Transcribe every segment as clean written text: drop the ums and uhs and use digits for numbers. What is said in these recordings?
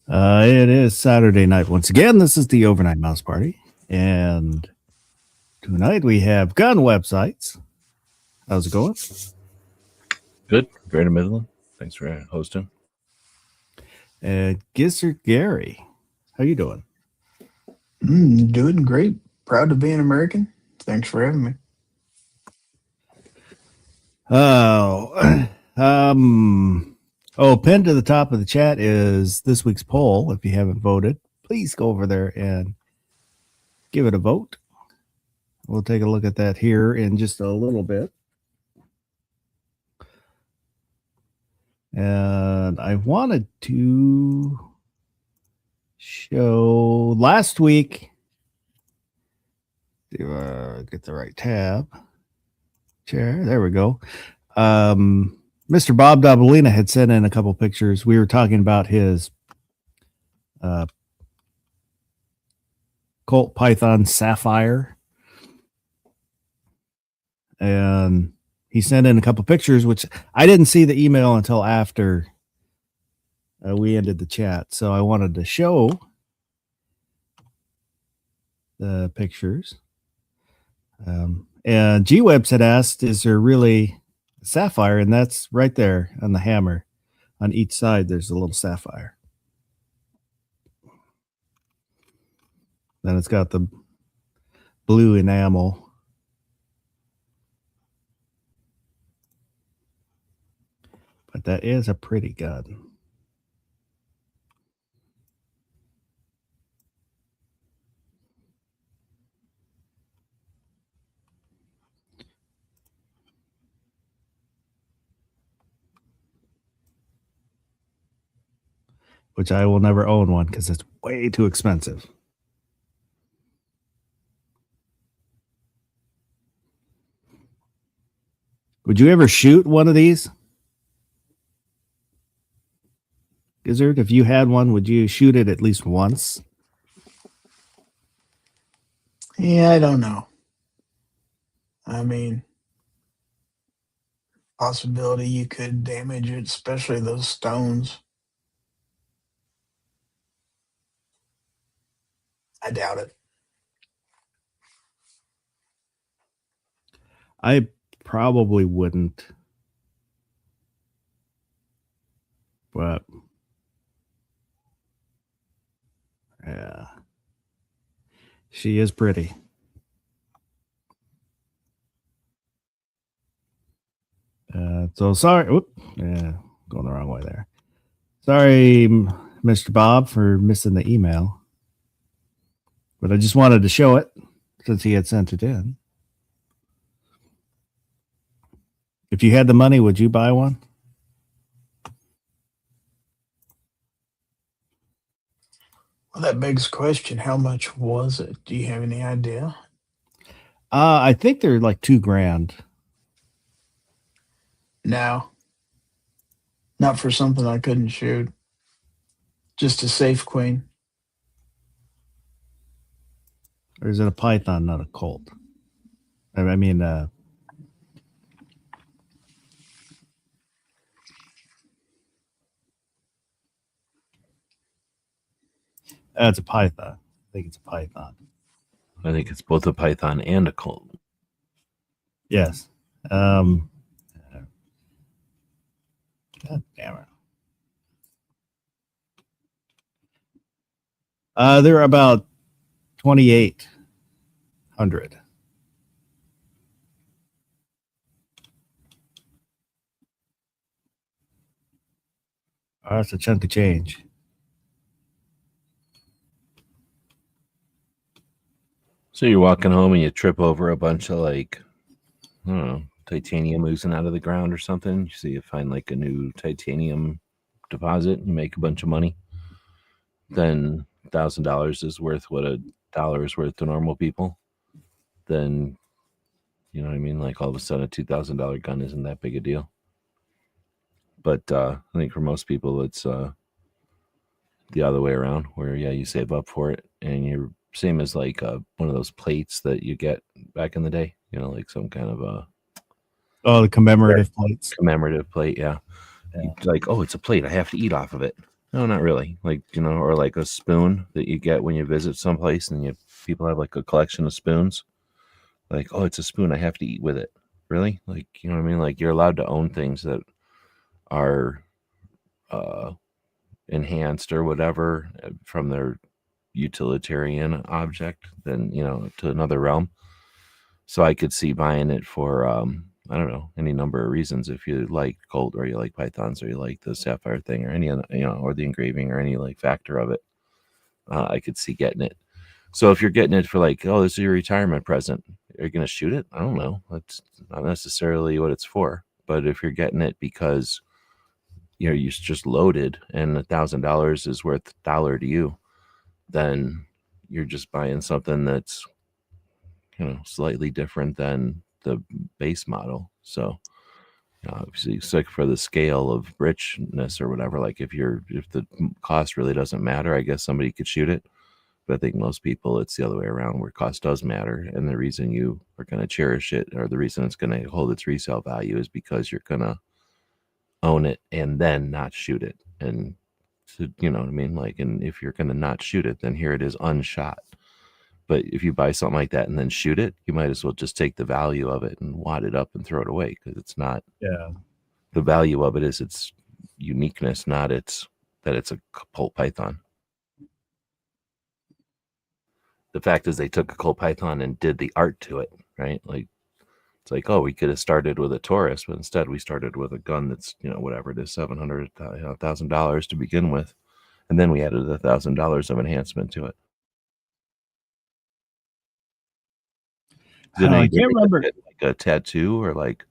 It is Saturday night once again. This is the Overnight Mouse Party, and tonight we have gun websites. How's it going? Good. Greater Midland. Thanks for hosting. Gizzard Gary, how you doing? Doing great. Proud to be an American. Thanks for having me. Oh, pinned to the top of the chat is this week's poll. If you haven't voted, please go over there and give it a vote. We'll take a look at that here in just a little bit. And I wanted to show last week. Get the right tab. Chair. There we go. Mr. Bob Dabalina had sent in a couple pictures. We were talking about his Colt Python Sapphire. And he sent in a couple pictures, which I didn't see the email until after we ended the chat. So I wanted to show the pictures. And G-Webs had asked, is there really a sapphire? And that's right there on the hammer. On each side, there's a little sapphire. Then it's got the blue enamel. But that is a pretty gun. Which I will never own one because it's way too expensive. Would you ever shoot one of these? Gizzard, if you had one, would you shoot it at least once? Yeah, I don't know. I mean, possibility you could damage it, especially those stones. I doubt it. I probably wouldn't. But yeah. She is pretty. So sorry. Going the wrong way there. Sorry, Mr. Bob, for missing the email. But I just wanted to show it since he had sent it in. If you had the money, would you buy one? Well, that begs the question, how much was it? Do you have any idea? I think they're like $2,000. No. Not for something I couldn't shoot. Just a safe queen. Or is it a Python, not a Colt? I mean, it's a Python. I think it's a Python. I think it's both a Python and a Colt. Yes. God damn it. They're about 2,800. Oh, that's a chunk of change. So you're walking home and you trip over a bunch of I don't know, titanium oozing out of the ground or something. So you find like a new titanium deposit and you make a bunch of money. Then $1,000 is worth what $1 is worth to normal people. Then, you know what I mean? Like all of a sudden a $2,000 gun isn't that big a deal. But I think for most people it's the other way around, where you save up for it and you're same as like one of those plates that you get back in the day, like some kind of the commemorative plates. Commemorative plate, yeah. Like, oh, it's a plate, I have to eat off of it. No, not really. Like, or like a spoon that you get when you visit someplace and people have like a collection of spoons. Like, oh, it's a spoon. I have to eat with it. Really? Like, you know what I mean? Like, you're allowed to own things that are enhanced or whatever from their utilitarian object than, to another realm. So I could see buying it for, I don't know, any number of reasons. If you like gold or you like pythons or you like the sapphire thing or any other, or the engraving or any like factor of it, I could see getting it. So if you're getting it for like, oh, this is your retirement present, are you going to shoot it? I don't know. That's not necessarily what it's for. But if you're getting it because you're just loaded and $1,000 is worth $1 to you, then you're just buying something that's slightly different than the base model. So obviously, it's like for the scale of richness or whatever, like if the cost really doesn't matter, I guess somebody could shoot it. But I think most people, it's the other way around, where cost does matter. And the reason you are going to cherish it, or the reason it's going to hold its resale value, is because you're going to own it and then not shoot it. And so, you know what I mean? Like, and if you're going to not shoot it, then here it is unshot. But if you buy something like that and then shoot it, you might as well just take the value of it and wad it up and throw it away, because it's not. Yeah. The value of it is its uniqueness, not that it's a Colt Python. The fact is they took a Colt Python and did the art to it, right? Like, it's like, oh, we could have started with a Taurus, but instead we started with a gun that's, whatever it is, $700,000 to begin with. And then we added $1,000 of enhancement to it. I can't remember. Like a tattoo or like,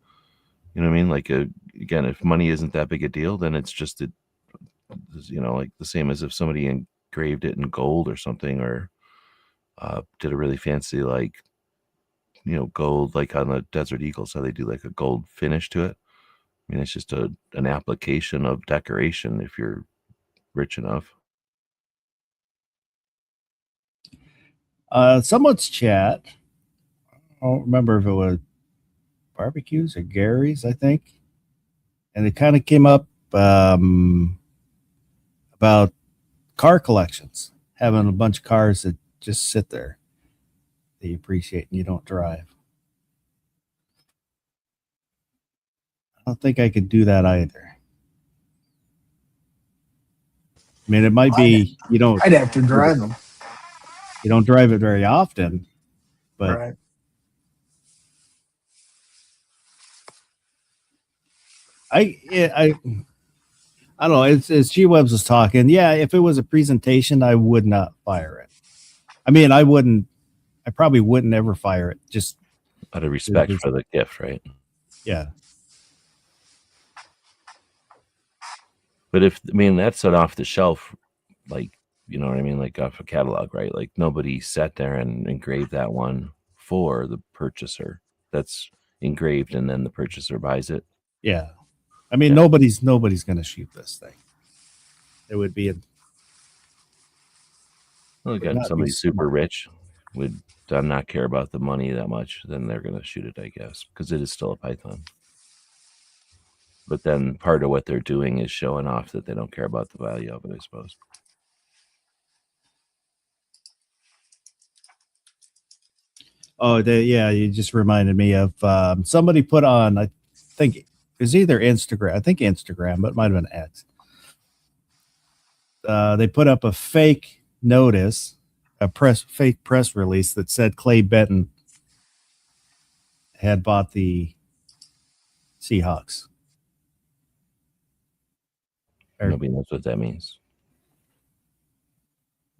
you know what I mean? Like, again, if money isn't that big a deal, then it's just, like the same as if somebody engraved it in gold or something, or did a really fancy, like, gold, like on the Desert Eagles, how they do like a gold finish to it. I mean, it's just an application of decoration if you're rich enough. Someone's chat. I don't remember if it was Barbecues or Gary's, I think. And it kind of came up about car collections, having a bunch of cars that just sit there that you appreciate and you don't drive. I don't think I could do that either. I mean, it might be I'd have to drive them. You don't drive it very often, but Right. I don't know. As G Webs was talking, yeah, if it was a presentation, I would not fire it. I mean, I probably wouldn't ever fire it. Just out of respect for the gift, right? Yeah. But that's an off the shelf, like, you know what I mean? Like off a catalog, right? Like nobody sat there and engraved that one for the purchaser. That's engraved and then the purchaser buys it. Yeah. I mean, nobody's going to shoot this thing. It would be well, again, somebody super rich would not care about the money that much, then they're going to shoot it, I guess, because it is still a Python. But then part of what they're doing is showing off that they don't care about the value of it, I suppose. Oh, you just reminded me of somebody put on, I think it was either Instagram, but it might have been X. They put up a fake notice, fake press release that said Clay Benton had bought the Seahawks. Nobody knows what that means.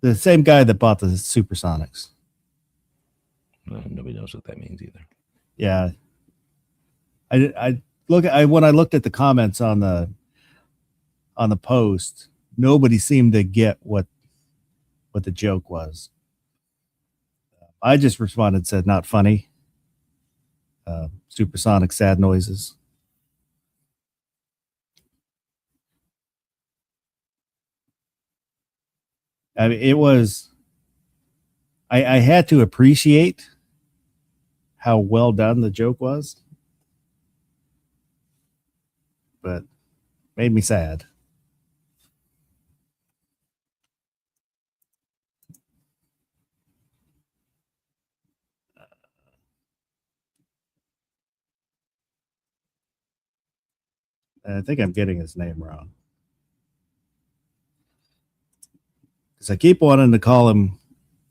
The same guy that bought the Supersonics. Nobody knows what that means either. Yeah. When I looked at the comments on the post, nobody seemed to get what the joke was. I just responded and said, not funny. Supersonic sad noises. I mean, it was, I had to appreciate how well done the joke was, but made me sad. I think I'm getting his name wrong. Because I keep wanting to call him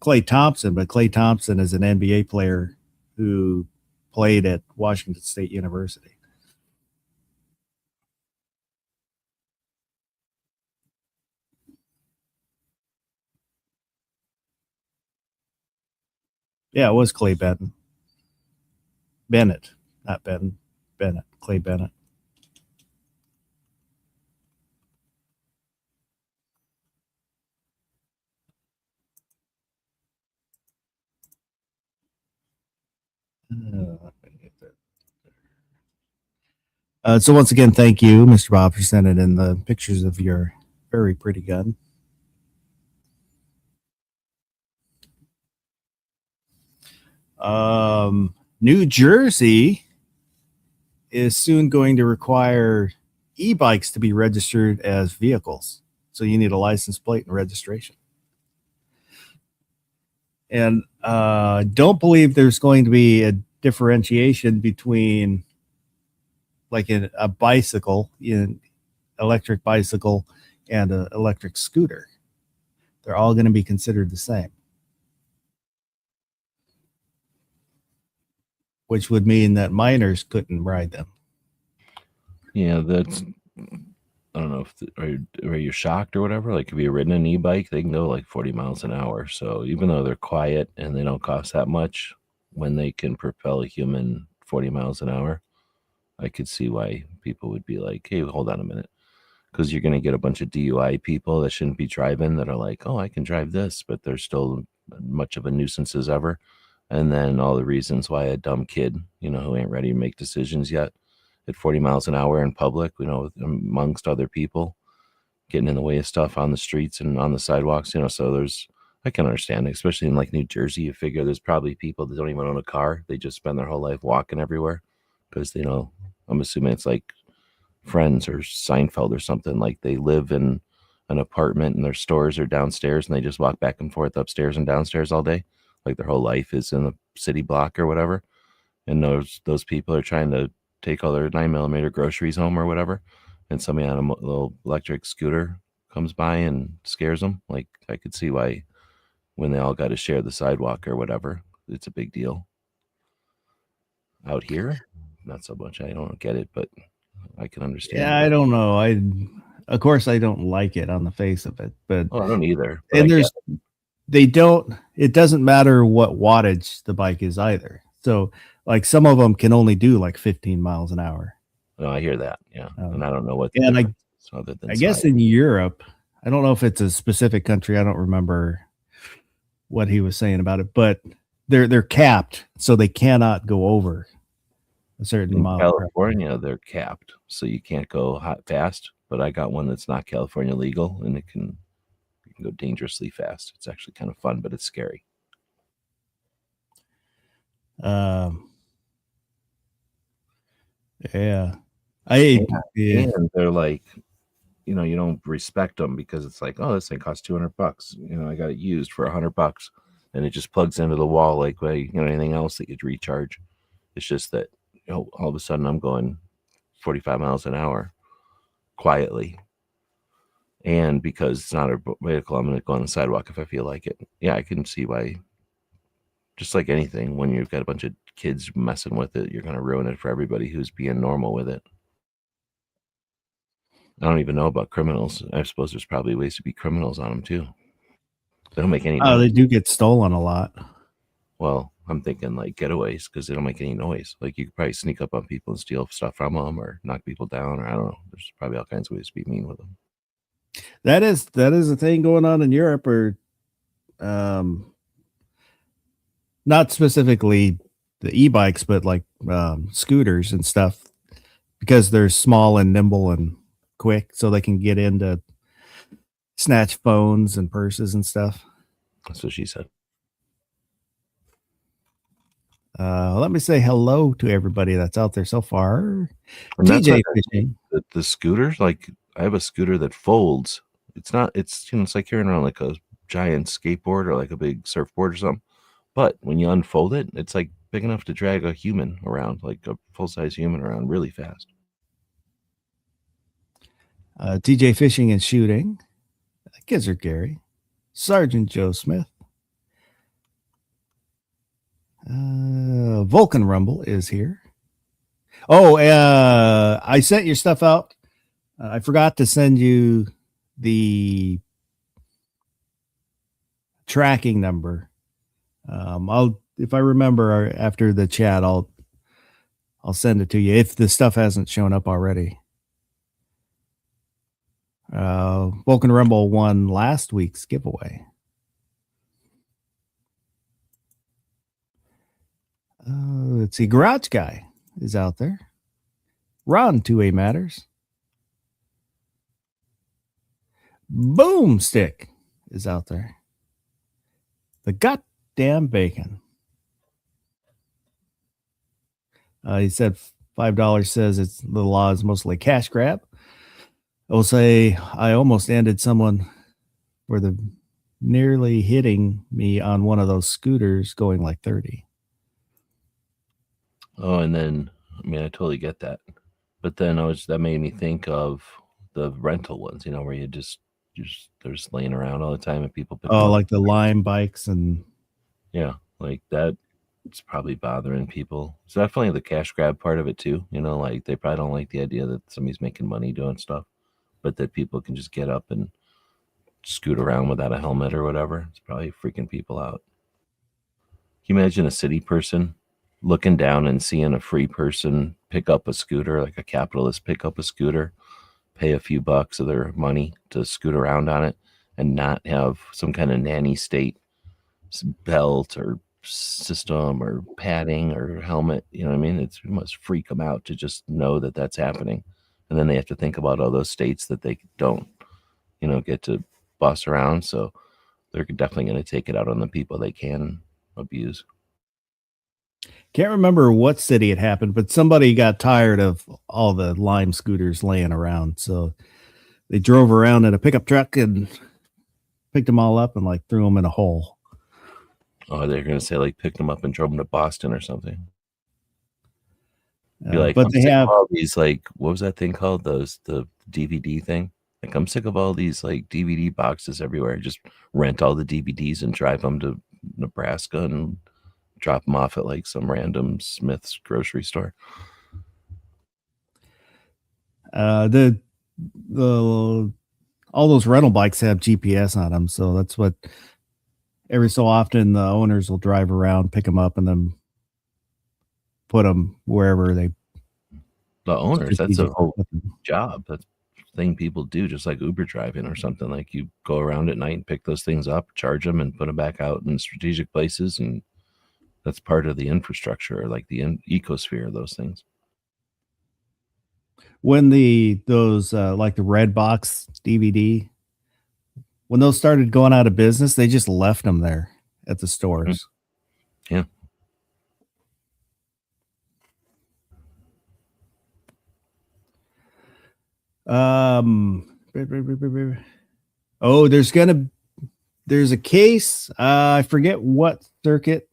Klay Thompson, but Klay Thompson is an NBA player who played at Washington State University. Yeah, it was Clay Benton. Bennett, not Benton. Bennett. Clay Bennett. So once again, thank you, Mr. Bob, for sending in the pictures of your very pretty gun. New Jersey is soon going to require e-bikes to be registered as vehicles. So you need a license plate and registration. And don't believe there's going to be a differentiation between like a bicycle, an electric bicycle, and an electric scooter. They're all going to be considered the same. Which would mean that minors couldn't ride them. Yeah, that's. I don't know if are you shocked or whatever. Like, if you've ridden an e-bike, they can go like 40 miles an hour. So even though they're quiet and they don't cost that much, when they can propel a human 40 miles an hour, I could see why people would be like, "Hey, hold on a minute," because you're going to get a bunch of DUI people that shouldn't be driving that are like, "Oh, I can drive this," but they're still much of a nuisance as ever. And then all the reasons why a dumb kid, who ain't ready to make decisions yet, at 40 miles an hour in public, amongst other people, getting in the way of stuff on the streets and on the sidewalks, so I can understand it, especially in like New Jersey. You figure there's probably people that don't even own a car. They just spend their whole life walking everywhere because, I'm assuming it's like Friends or Seinfeld or something. Like, they live in an apartment and their stores are downstairs and they just walk back and forth upstairs and downstairs all day. Like, their whole life is in the city block or whatever. And those people are trying to take all their 9mm groceries home or whatever. And somebody on a little electric scooter comes by and scares them. Like, I could see why when they all got to share the sidewalk or whatever, it's a big deal. Out here, not so much. I don't get it, but I can understand. Yeah, I don't know. Of course, I don't like it on the face of it, but I don't either. And it doesn't matter what wattage the bike is either. So like some of them can only do like 15 miles an hour. No, I hear that. Yeah. And I don't know what. And I guess in Europe, I don't know if it's a specific country. I don't remember what he was saying about it, but they're capped, so they cannot go over a certain amount. In California, they're capped, so you can't go fast. But I got one that's not California legal, and you can go dangerously fast. It's actually kind of fun, but it's scary. Yeah. And they're like, you don't respect them because it's like, oh, this thing costs $200. I got it used for $100, and it just plugs into the wall like anything else that you'd recharge. It's just that all of a sudden I'm going 45 miles an hour quietly, and because it's not a vehicle, I'm going to go on the sidewalk if I feel like it. Yeah, I can see why. Just like anything, when you've got a bunch of kids messing with it, you're going to ruin it for everybody who's being normal with it. I don't even know about criminals. I suppose there's probably ways to be criminals on them too. They don't make any noise. They do get stolen a lot. Well, I'm thinking like getaways because they don't make any noise. Like, you could probably sneak up on people and steal stuff from them or knock people down, or I don't know. There's probably all kinds of ways to be mean with them. That is a thing going on in Europe, or not specifically the e-bikes, but like scooters and stuff, because they're small and nimble and quick, so they can get into snatch phones and purses and stuff. That's what she said. Let me say hello to everybody that's out there so far. And TJ Fishing. The scooters, like, I have a scooter that folds. It's like carrying around like a giant skateboard or like a big surfboard or something. But when you unfold it, it's like big enough to drag a human around, like a full-size human around really fast. TJ Fishing and Shooting, Gizzard Gary, Sergeant Joe Smith, Vulcan Rumble is here. Oh, I sent your stuff out. I forgot to send you the tracking number. If I remember after the chat, I'll send it to you if the stuff hasn't shown up already. Vulcan Rumble won last week's giveaway. Let's see. Garage Guy is out there. Ron 2A Matters. Boomstick is out there. The goddamn bacon. He said $5 says it's the law is mostly cash grab. I will say I almost ended someone for the nearly hitting me on one of those scooters going like 30. Oh, and then I mean I totally get that. But then that made me think of the rental ones, you know, where they're just laying around all the time and people pick them Oh, up. like the Lime bikes and Yeah, like that. It's probably bothering people. It's definitely the cash grab part of it too. You know, like they probably don't like the idea that somebody's making money doing stuff, but that people can just get up and scoot around without a helmet or whatever. It's probably freaking people out. Can you imagine a city person looking down and seeing a free person pick up a scooter, like a capitalist pick up a scooter, pay a few bucks of their money to scoot around on it and not have some kind of nanny state belt or system or padding or helmet? You know what I mean? It must freak them out to just know that that's happening. And then they have to think about all those states that they don't, you know, get to boss around. So they're definitely going to take it out on the people they can abuse. can't remember what city it happened, but somebody got tired of all the Lime scooters laying around. So they drove around in a pickup truck and picked them all up and like threw them in a hole. Oh, they're going to say like picked them up and drove them to Boston or something. Be like, but I'm they sick have of all these, like, what was that thing called? The DVD thing. Like, I'm sick of all these like DVD boxes everywhere. Just rent all the DVDs and drive them to Nebraska and drop them off at like some random Smith's grocery store. the all those rental bikes have GPS on them, so that's what every so often the owners will drive around, pick them up, and then put them wherever they. The owners, that's a strategically whole put them. job. That's a thing people do, just like Uber driving or something. Like you go around at night and pick those things up, charge them, and put them back out in strategic places, and that's part of the infrastructure, or like the ecosphere of those things. When those like the Red Box DVD, when those started going out of business, they just left them there at the stores. Yeah. Oh, there's a case. I forget what circuit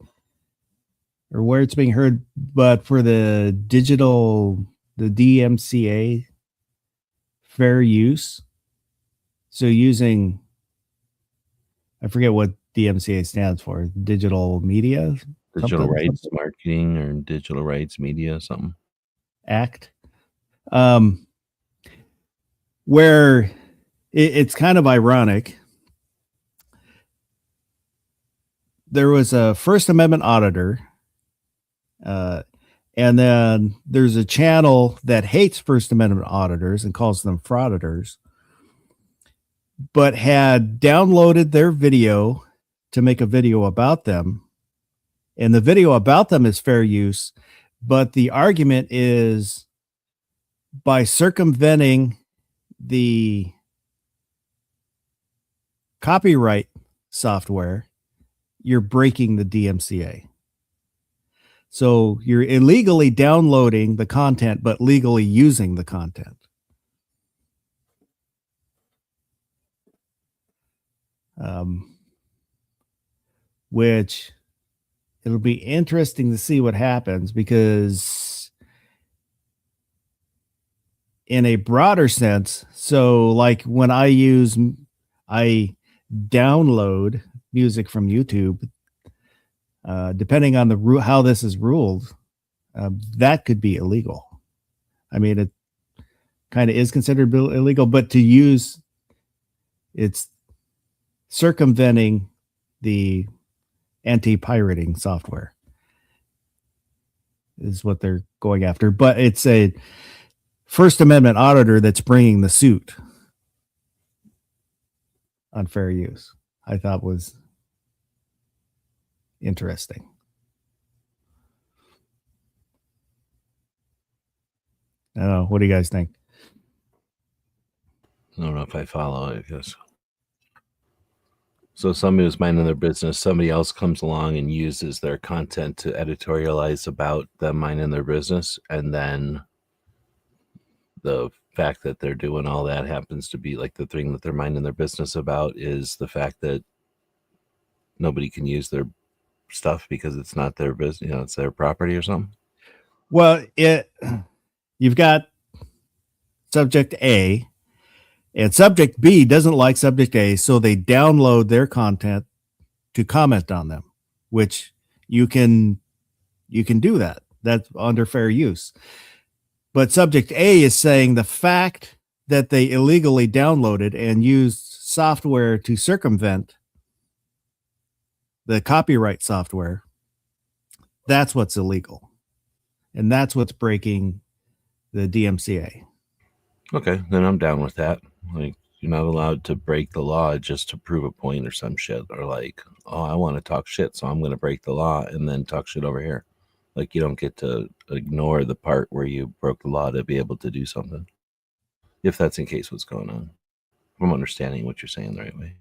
or where it's being heard, but for the DMCA fair use. So using, I forget what DMCA stands for, digital media, Digital something. rights marketing or digital rights media, something. Act. Where it's kind of ironic. There was a First Amendment auditor, and then there's a channel that hates First Amendment auditors and calls them frauditors, but had downloaded their video to make a video about them. And the video about them is fair use, but the argument is by circumventing the copyright software, you're breaking the DMCA. So you're illegally downloading the content, but legally using the content. Which it'll be interesting to see what happens, because in a broader sense. So like when I download music from YouTube, depending on how this is ruled, that could be illegal. I mean, it kind of is considered illegal, but to use it's circumventing the anti-pirating software is what they're going after. But it's a First Amendment auditor that's bringing the suit on fair use. I thought was interesting. I don't know. What do you guys think? I don't know if I follow it, I guess. So somebody who's minding their business, somebody else comes along and uses their content to editorialize about them minding their business, and then the fact that they're doing all that happens to be like the thing that they're minding their business about is the fact that nobody can use their stuff because it's not their business, it's their property or something. Well, you've got subject A, and subject B doesn't like subject A, so they download their content to comment on them, which you can do that. That's under fair use. But subject A is saying the fact that they illegally downloaded and used software to circumvent the copyright software, that's what's illegal. And that's what's breaking the DMCA. Okay, then I'm down with that. Like, you're not allowed to break the law just to prove a point or some shit, or like, oh, I want to talk shit, so I'm going to break the law and then talk shit over here. Like, you don't get to ignore the part where you broke the law to be able to do something. If that's in case what's going on. I'm understanding what you're saying the right way.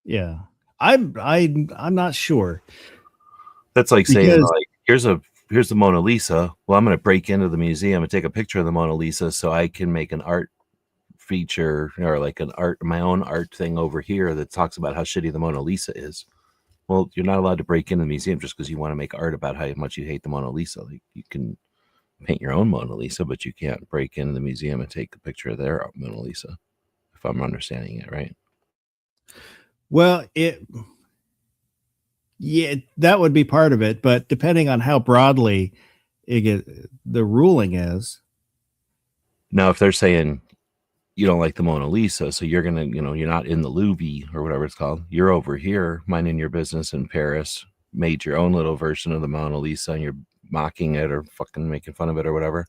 Yeah. I'm not sure. That's like saying, Because- like, here's the Mona Lisa. Well, I'm going to break into the museum and take a picture of the Mona Lisa so I can make an art feature or like my own art thing over here that talks about how shitty the Mona Lisa is. Well, you're not allowed to break into the museum just because you want to make art about how much you hate the Mona Lisa. Like, you can paint your own Mona Lisa, but you can't break into the museum and take a picture of their Mona Lisa, if I'm understanding it right. Well, that would be part of it, but depending on how broadly the ruling is. Now, if they're saying you don't like the Mona Lisa, so you're gonna, you're not in the Louvre or whatever it's called. You're over here minding your business in Paris, made your own little version of the Mona Lisa, and you're mocking it or fucking making fun of it or whatever.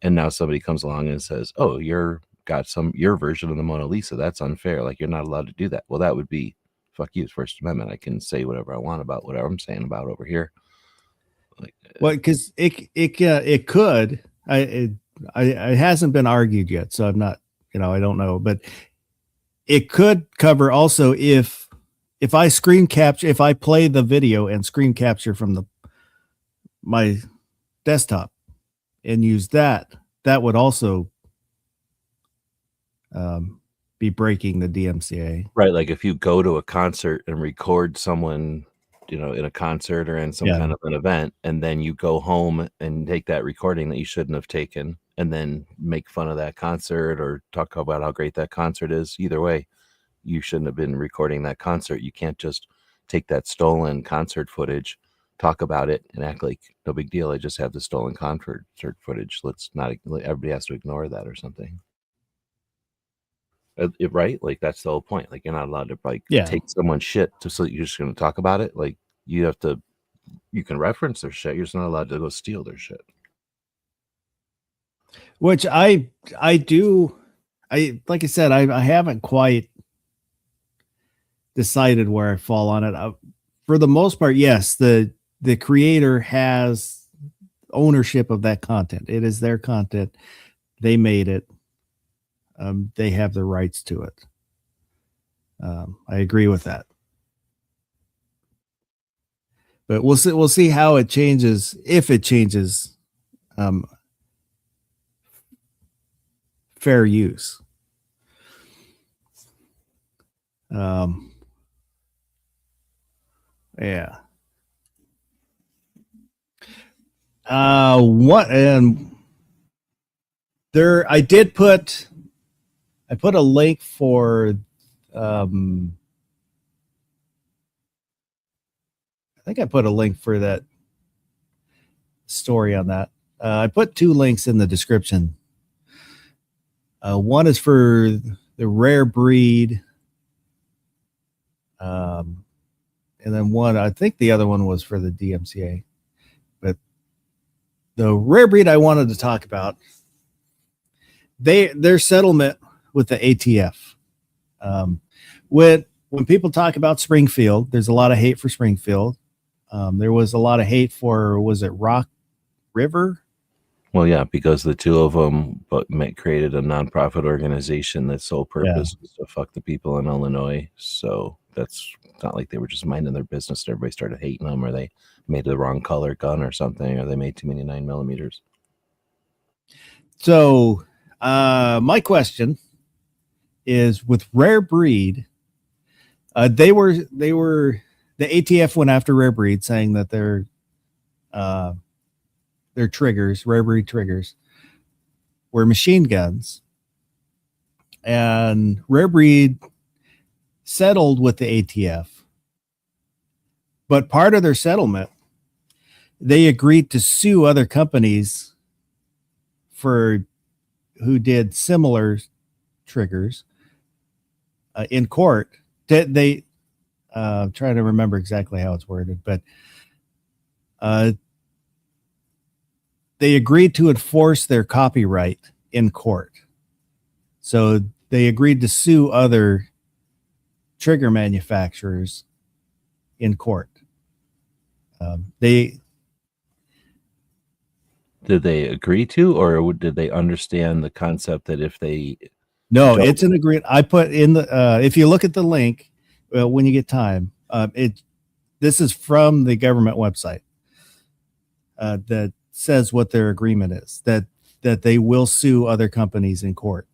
And now somebody comes along and says, "Oh, your version of the Mona Lisa. That's unfair. Like, you're not allowed to do that." Well, that would be fuck you, First Amendment. I can say whatever I want about whatever I'm saying about over here. Like, well, because it could. It hasn't been argued yet, so I'm not. I don't know, but it could cover also if I screen capture, if I play the video and screen capture from my desktop and use that would also be breaking the DMCA. Right. Like if you go to a concert and record someone, in a concert or in some kind of an event, and then you go home and take that recording that you shouldn't have taken and then make fun of that concert or talk about how great that concert is. Either way, you shouldn't have been recording that concert. You can't just take that stolen concert footage, talk about it, and act like no big deal. I just have the stolen concert footage. Everybody has to ignore that or something. Right? Like, that's the whole point. Like, you're not allowed to take someone's shit so you're just going to talk about it. Like, you can reference their shit. You're just not allowed to go steal their shit. Which I do. Like I said, I haven't quite decided where I fall on it. For the most part, yes, the creator has ownership of that content. It is their content. They made it. They have the rights to it. I agree with that. But we'll see how it changes, if it changes fair use. Yeah. I did put a link for I think I put a link for that story on that. I put 2 links in the description. One is for the rare breed, and then one, I think the other one was for the DMCA. But the rare breed I wanted to talk about, their settlement with the ATF. When people talk about Springfield, there's a lot of hate for Springfield. There was a lot of hate for, was it Rock River? Well, yeah, because the two of them created a nonprofit organization that's sole purpose is to fuck the people in Illinois. So that's not like they were just minding their business and everybody started hating them, or they made the wrong color gun or something, or they made too many 9mm. So my question is, with Rare Breed, the ATF went after Rare Breed, saying that their triggers, Rare Breed triggers, were machine guns, and Rare Breed settled with the ATF. But part of their settlement, they agreed to sue other companies who did similar triggers in court. They trying to remember exactly how it's worded, but they agreed to enforce their copyright in court. So they agreed to sue other trigger manufacturers in court. Did they agree to, or did they understand the concept that if they No, it's an agreement. I put in the if you look at the link when you get time, this is from the government website that says what their agreement is, that they will sue other companies in court.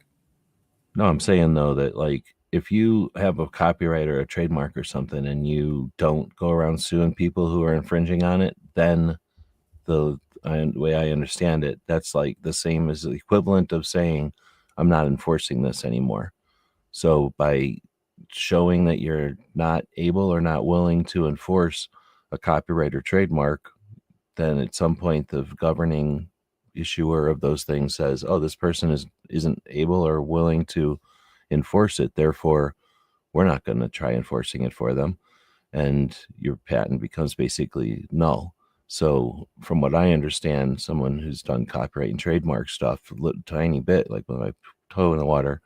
No, I'm saying though that, like, if you have a copyright or a trademark or something and you don't go around suing people who are infringing on it, then the way I understand it, that's like the same as the equivalent of saying, I'm not enforcing this anymore. So by showing that you're not able or not willing to enforce a copyright or trademark, then at some point the governing issuer of those things says, oh, this person isn't able or willing to enforce it, therefore we're not going to try enforcing it for them, and your patent becomes basically null. So from what I understand, someone who's done copyright and trademark stuff a little tiny bit, like with my toe in the water,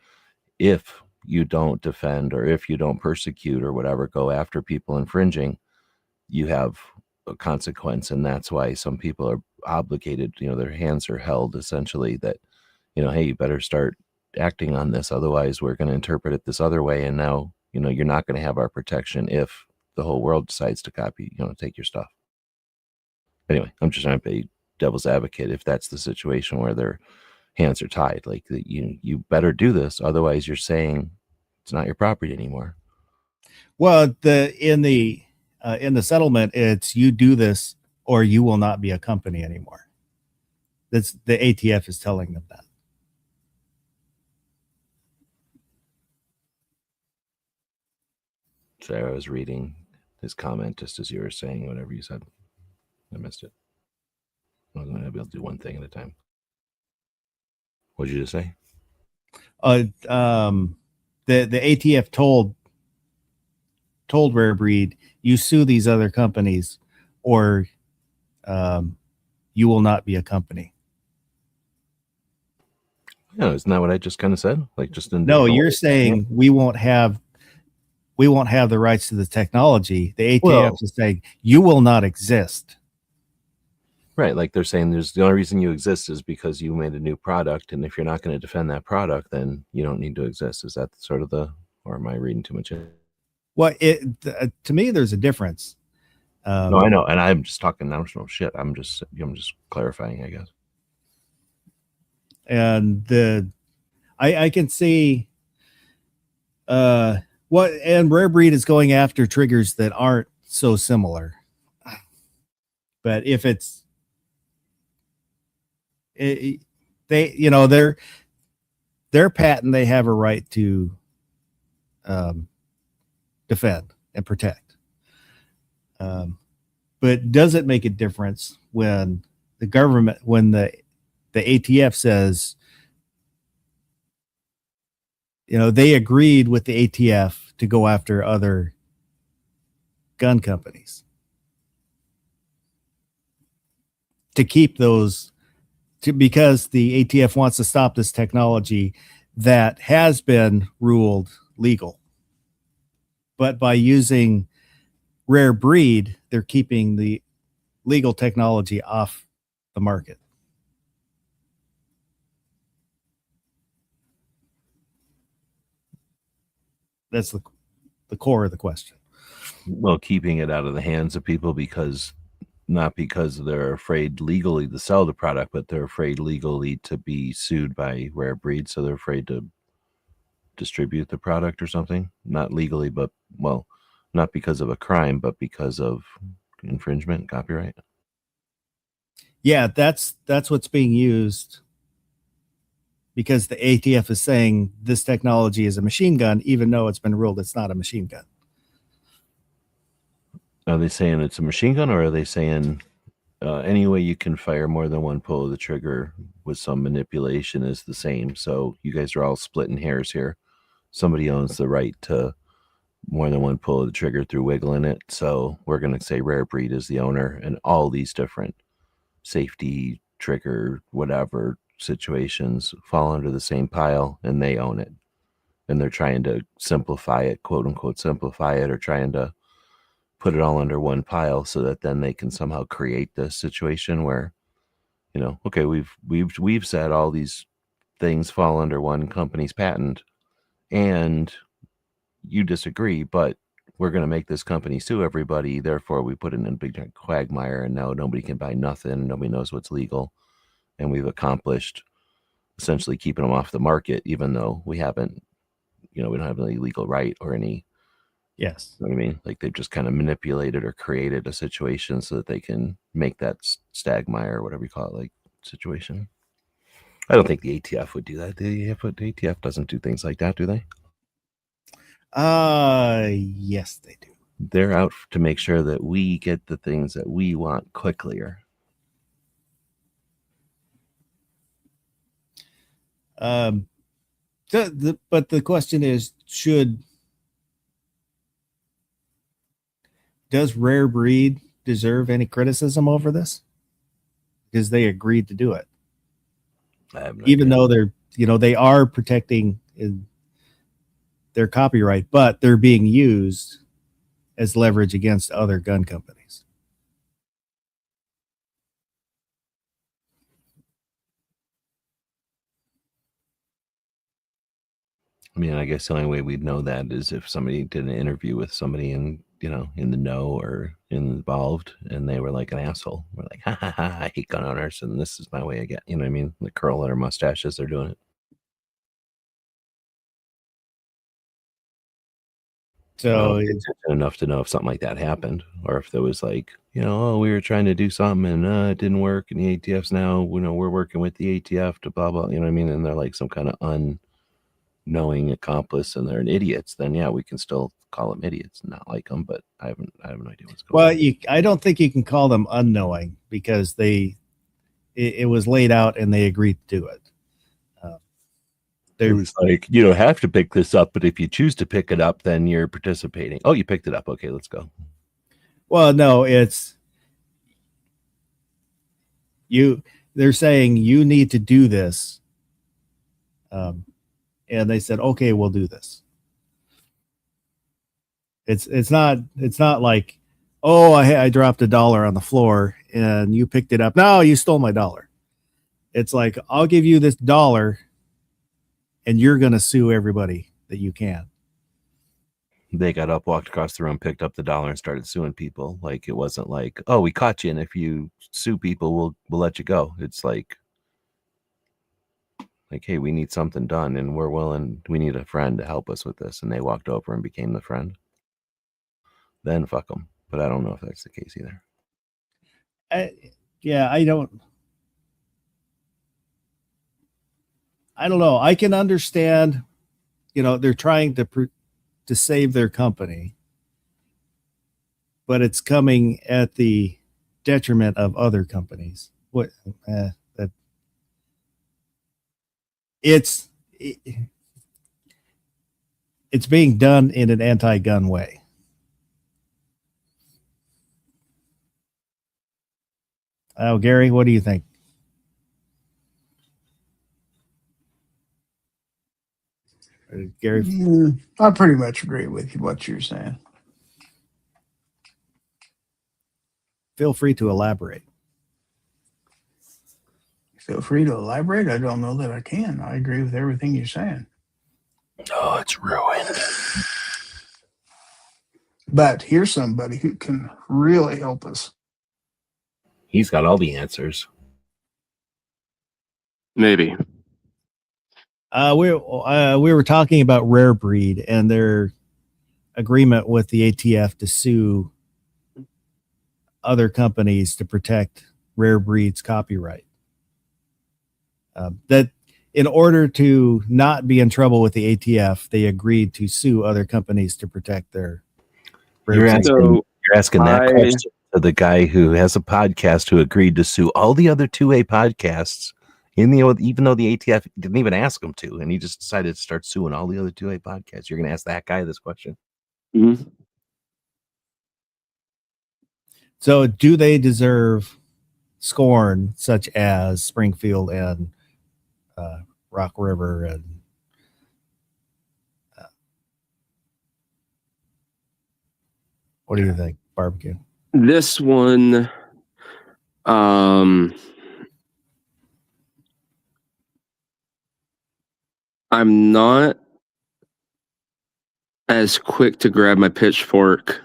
if you don't defend or if you don't persecute or whatever, go after people infringing, you have a consequence. And that's why some people are obligated, their hands are held essentially that, hey, you better start acting on this, otherwise we're going to interpret it this other way, and now you're not going to have our protection if the whole world decides to copy, take your stuff. Anyway, I'm just trying to be devil's advocate. If that's the situation where their hands are tied, like you better do this, otherwise you're saying it's not your property anymore. Well, in the settlement, it's you do this or you will not be a company anymore. That's the ATF is telling them that. So I was reading his comment just as you were saying whatever you said. I missed it. I was going to be able to do one thing at a time. What did you just say? The ATF told Rare Breed, you sue these other companies or you will not be a company. Yeah, isn't that what I just kind of said? Like, just in no, you're saying we won't have the rights to the technology. The ATF is saying you will not exist. Right, like they're saying the only reason you exist is because you made a new product, and if you're not going to defend that product, then you don't need to exist. Is that sort of or am I reading too much in? Well, to me, there's a difference. No, I know, and I'm just talking national shit. I'm just clarifying, I guess. And I can see and Rare Breed is going after triggers that aren't so similar. But if they, their patent, they have a right to defend and protect. But does it make a difference when the government, when the ATF says, they agreed with the ATF to go after other gun companies to keep those, because the ATF wants to stop this technology that has been ruled legal. But by using rare breed, they're keeping the legal technology off the market. That's the core of the question. Well, keeping it out of the hands of people not because they're afraid legally to sell the product, but they're afraid legally to be sued by Rare Breed. So they're afraid to distribute the product or something. Not legally, but not because of a crime, but because of infringement, copyright. Yeah, that's what's being used, because the ATF is saying this technology is a machine gun, even though it's been ruled it's not a machine gun. Are they saying it's a machine gun, or are they saying any way you can fire more than one pull of the trigger with some manipulation is the same? So you guys are all splitting hairs here. Somebody owns the right to more than one pull of the trigger through wiggling it. So we're going to say Rare Breed is the owner, and all these different safety, trigger, whatever situations fall under the same pile, and they own it. And they're trying to simplify it, quote unquote, simplify it, or trying to put it all under one pile so that then they can somehow create this situation where, okay, we've said all these things fall under one company's patent, and you disagree, but we're going to make this company sue everybody. Therefore, we put it in a big quagmire, and now nobody can buy nothing. Nobody knows what's legal. And we've accomplished essentially keeping them off the market, even though we haven't, we don't have any legal right or any. Yes. You know what I mean? Like they've just kind of manipulated or created a situation so that they can make that stagmire or whatever you call it, like situation. I don't think the ATF would do that. The ATF doesn't do things like that, do they? Yes, they do. They're out to make sure that we get the things that we want quicklier. But the question is, does Rare Breed deserve any criticism over this? Because they agreed to do it. Even though they're, they are protecting their copyright, but they're being used as leverage against other gun companies. I mean, I guess the only way we'd know that is if somebody did an interview with somebody in the know or involved, and they were like an asshole. We're like, ha ha ha, I hate gun owners, and this is my way again. You know what I mean? The curl their mustaches, they're doing it. So it's enough to know if something like that happened, or if there was like, we were trying to do something and it didn't work, and the ATF's now, we're working with the ATF to blah blah. You know what I mean? And they're like some kind of unknowing accomplice, and they're idiots. Then yeah, we can still call them idiots and not like them. But I have no idea what's going on. Well, I don't think you can call them unknowing, because it was laid out and they agreed to do it. It was like, you don't have to pick this up, but if you choose to pick it up, then you're participating. Oh, you picked it up. Okay, let's go. Well, no, they're saying you need to do this. And they said, okay, we'll do this. It's not like, oh, I dropped $1 on the floor and you picked it up. No, you stole my $1. It's like, I'll give you this $1 and you're going to sue everybody that you can. They got up, walked across the room, picked up the $1 and started suing people. Like, it wasn't like, oh, we caught you, and if you sue people, we'll let you go. It's like, hey, we need something done, and we need a friend to help us with this. And they walked over and became the friend. Then fuck them. But I don't know if that's the case either. I don't. I don't know. I can understand, they're trying to save their company, but it's coming at the detriment of other companies. That it's being done in an anti-gun way. Oh, Gary, what do you think? Gary, I pretty much agree with what you're saying. feel free to elaborate. Feel free to elaborate. I don't know that I can. I agree with everything you're saying. Oh, it's ruined. But here's somebody who can really help us. He's got all the answers. Maybe. We were talking about Rare Breed and their agreement with the ATF to sue other companies to protect Rare Breed's copyright. That in order to not be in trouble with the ATF, they agreed to sue other companies to protect their. You're asking that I- question to the guy who has a podcast who agreed to sue all the other 2A podcasts, even though the ATF didn't even ask him to, and he just decided to start suing all the other 2A podcasts. You're going to ask that guy this question? Mhm. So, do they deserve scorn such as Springfield and Rock River and what do you think, Barbecue? This one, I'm not as quick to grab my pitchfork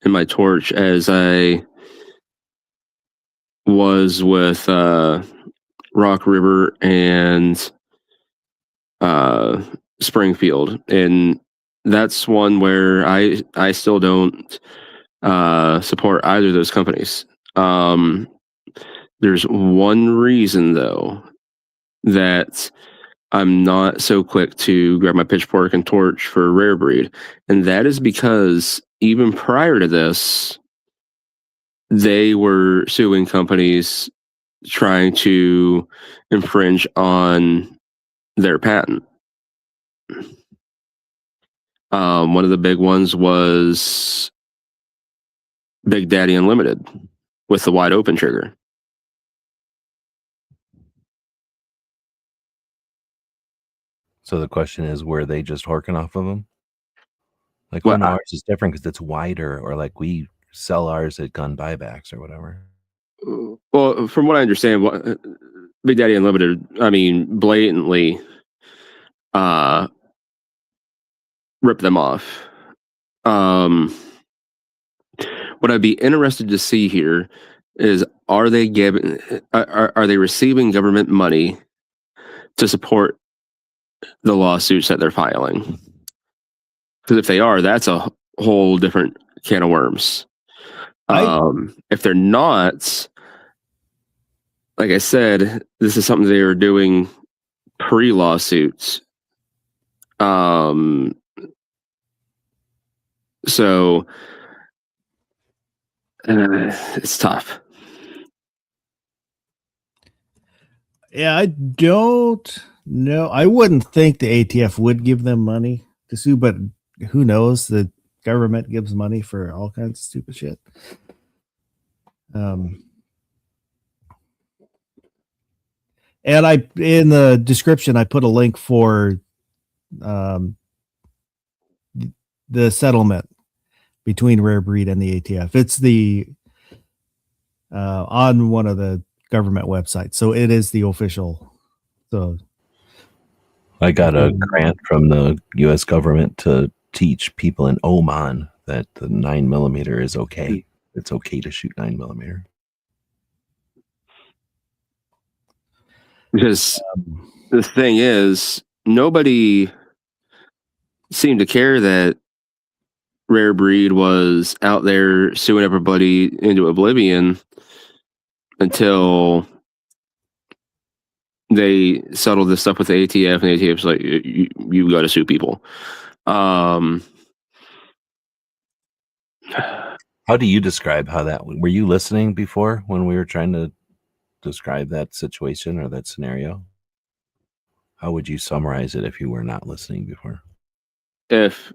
and my torch as I was with Rock River and Springfield, and that's one where I still don't support either of those companies. There's one reason though that I'm not so quick to grab my pitchfork and torch for Rare Breed, and that is because even prior to this, they were suing companies trying to infringe on their patent. One of the big ones was Big Daddy Unlimited with the wide open trigger. So the question is, were they just horking off of them? Like, Well, ours is different because it's wider, or like we sell ours at gun buybacks or whatever. Well, from what I understand, Big Daddy Unlimited, I mean, blatantly rip them off. What I'd be interested to see here is, are they receiving government money to support the lawsuits that they're filing? Because if they are, that's a whole different can of worms. If they're not, like I said, this is something they were doing pre-lawsuits. So it's tough. Yeah, I don't know. I wouldn't think the ATF would give them money to sue, but who knows? The government gives money for all kinds of stupid shit. And in the description, I put a link for the settlement between Rare Breed and the ATF. It's on one of the government websites, so it is the official. So I got a grant from the U.S. government to teach people in Oman that the 9mm is okay. It's okay to shoot 9mm. Because the thing is, nobody seemed to care that Rare Breed was out there suing everybody into oblivion until they settled this stuff with the ATF, and the ATF's like, you got to sue people. How do you describe how that were you listening before when we were trying to describe that situation or that scenario? How would you summarize it if you were not listening before? If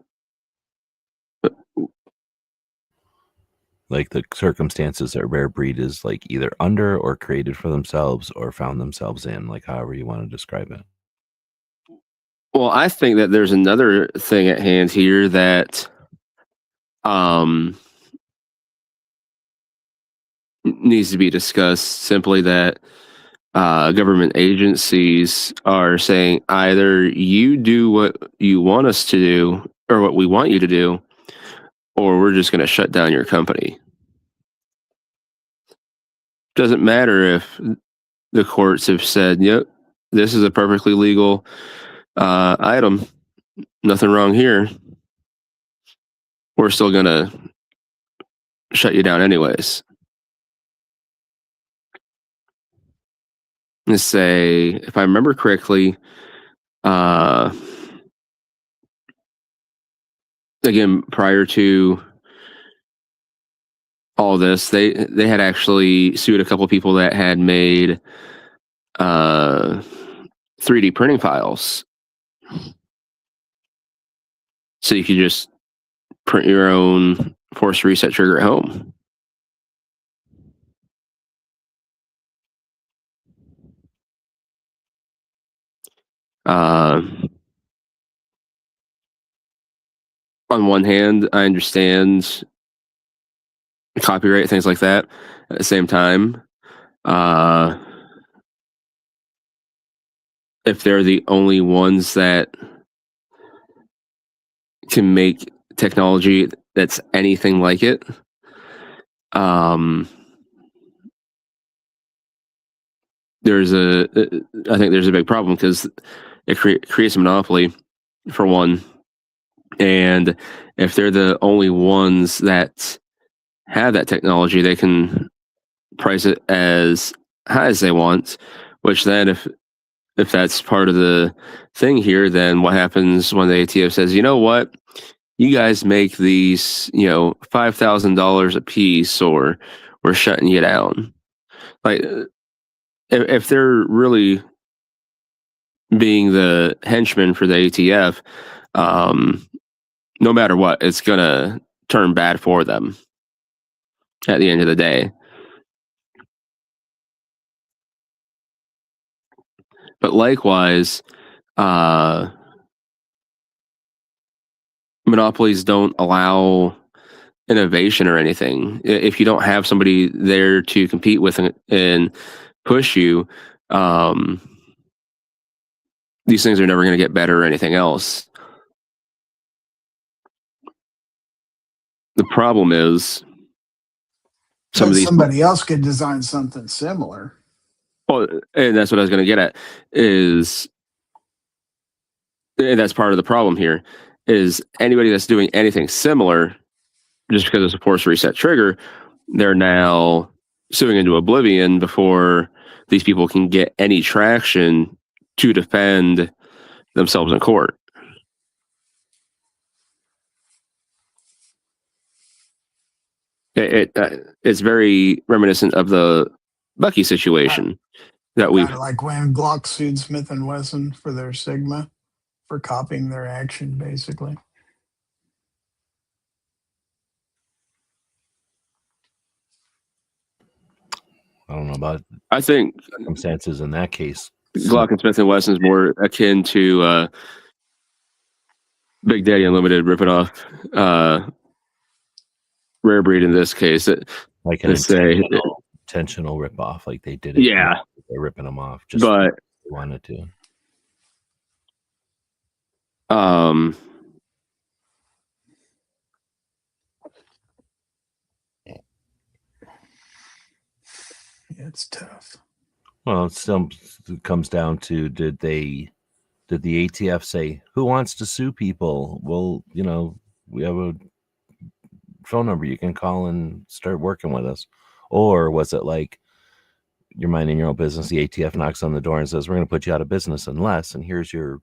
Like the circumstances that Rare Breed is like either under or created for themselves or found themselves in, like however you want to describe it. Well, I think that there's another thing at hand here that needs to be discussed. Simply that government agencies are saying either you do what you want us to do or what we want you to do, or we're just going to shut down your company. Doesn't matter if the courts have said, yep, this is a perfectly legal item, nothing wrong here. We're still going to shut you down anyways. Let's say, if I remember correctly, again, prior to all this, they had actually sued a couple people that had made 3D printing files. So you could just print your own force reset trigger at home. On one hand, I understand copyright, things like that. At the same time, if they're the only ones that can make technology that's anything like it, I think there's a big problem because it creates a monopoly, for one. And if they're the only ones that have that technology, they can price it as high as they want, which then if that's part of the thing here, then what happens when the ATF says, you know what, you guys make these, $5,000 a piece, or we're shutting you down. Like, if they're really being the henchmen for the ATF, no matter what, it's gonna turn bad for them at the end of the day. But likewise, monopolies don't allow innovation or anything. If you don't have somebody there to compete with and push you, these things are never going to get better or anything else. The problem is somebody else could design something similar. Well, and that's what I was going to get at, and that's part of the problem here, is anybody that's doing anything similar, just because it's a force reset trigger, they're now suing into oblivion before these people can get any traction to defend themselves in court. It's very reminiscent of the Bucky situation that we like when Glock sued Smith & Wesson for their Sigma for copying their action, basically. I don't know about. I think circumstances in that case. Glock and Smith & Wesson is more akin to Big Daddy Unlimited ripping off Rare Breed in this case. Like an intentional rip off, like they did it. Yeah, they're ripping them off just but they wanted to. It's tough. Well, it still comes down to did the ATF say who wants to sue people? Well, we have a phone number you can call and start working with us, or was it like you're minding your own business. The ATF knocks on the door and says, "We're going to put you out of business unless," and here's the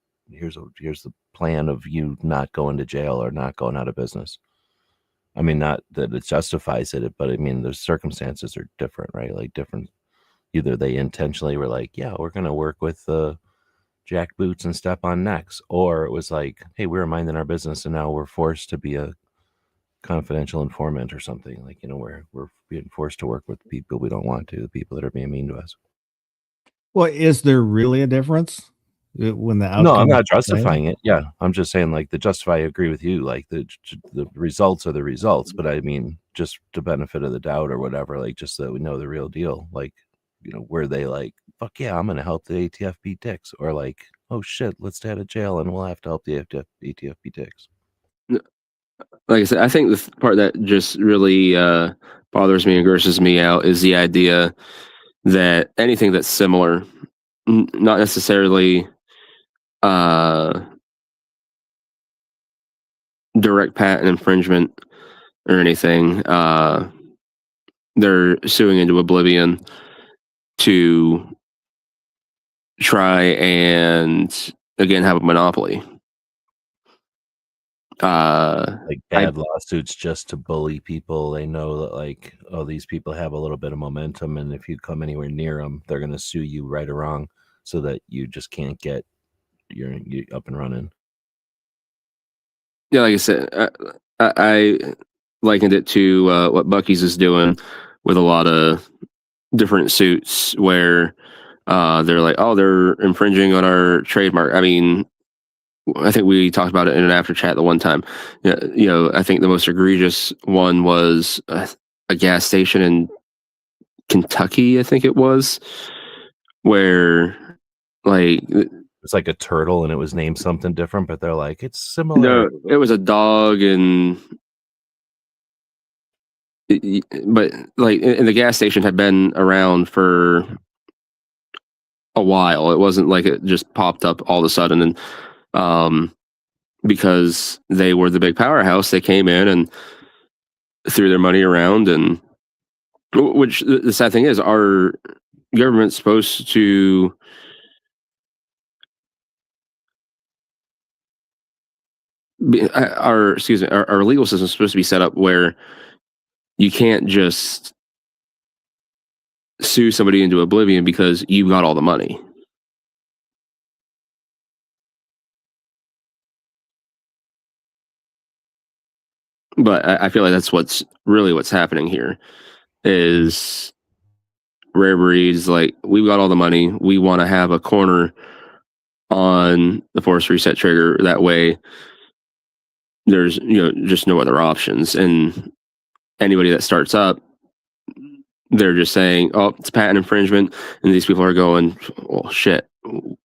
plan of you not going to jail or not going out of business. I mean, not that it justifies it, but I mean, the circumstances are different, right? Like different. Either they intentionally were like, "Yeah, we're going to work with jack boots and step on necks," or it was like, "Hey, we were minding our business and now we're forced to be a confidential informant or something." Like, we're being forced to work with people we don't want to, the people that are being mean to us. Well, is there really a difference when the outcome? No, I'm not is the same? justifying it. Yeah, I'm just saying, like, I agree with you. Like, the results are the results, but I mean, just the benefit of the doubt or whatever, like, just so that we know the real deal. Like, were they like, "Fuck yeah, I'm going to help the ATF beat dicks," or like, "Oh shit, let's stay out of jail and we'll have to help the ATF beat dicks." Like I said, I think the part that just really bothers me and grosses me out is the idea that anything that's similar, not necessarily direct patent infringement or anything, they're suing into oblivion to try and again have a monopoly. Like bad lawsuits just to bully people. They know that, like, oh, these people have a little bit of momentum, and if you come anywhere near them, they're going to sue you right or wrong, so that you just can't get you up and running. Yeah, like I said, I likened it to what Bucky's is doing with a lot of different suits where they're like, oh, they're infringing on our trademark. I mean, I think we talked about it in an after chat the one time. Yeah, I think the most egregious one was a gas station in Kentucky, I think it was, where like It's like a turtle, and it was named something different, but they're like, it's similar. no, it was a dog and. But like, and the gas station had been around for a while. It wasn't like it just popped up all of a sudden. And because they were the big powerhouse, they came in and threw their money around. And which the sad thing is, our government's supposed to be, our legal system is supposed to be set up where you can't just sue somebody into oblivion because you got all the money. But I feel like that's what's happening here is Rare Breeds, like, we've got all the money. We want to have a corner on the force reset trigger. That way there's, just no other options. And anybody that starts up, they're just saying, oh, it's patent infringement. And these people are going, well, shit,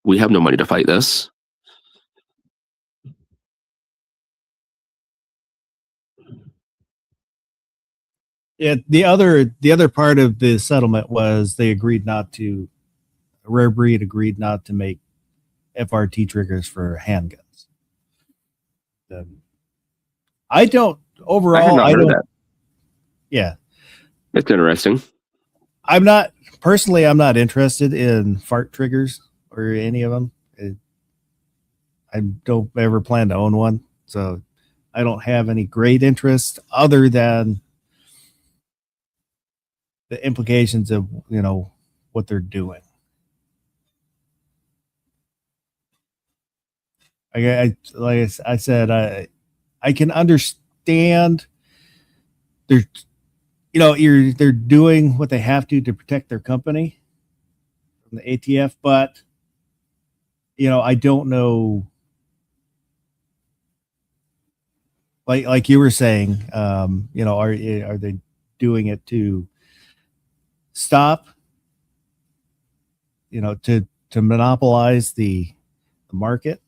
we have no money to fight this. Yeah, the other part of the settlement was they agreed not to. Rare Breed agreed not to make FRT triggers for handguns. I don't overall. I don't. That. Yeah, it's interesting. I'm not interested in fart triggers or any of them. I don't ever plan to own one, so I don't have any great interest other than the implications of what they're doing. Like I said, I can understand they're doing what they have to protect their company from the ATF, but I don't know. Like you were saying, are they doing it to stop, to monopolize the market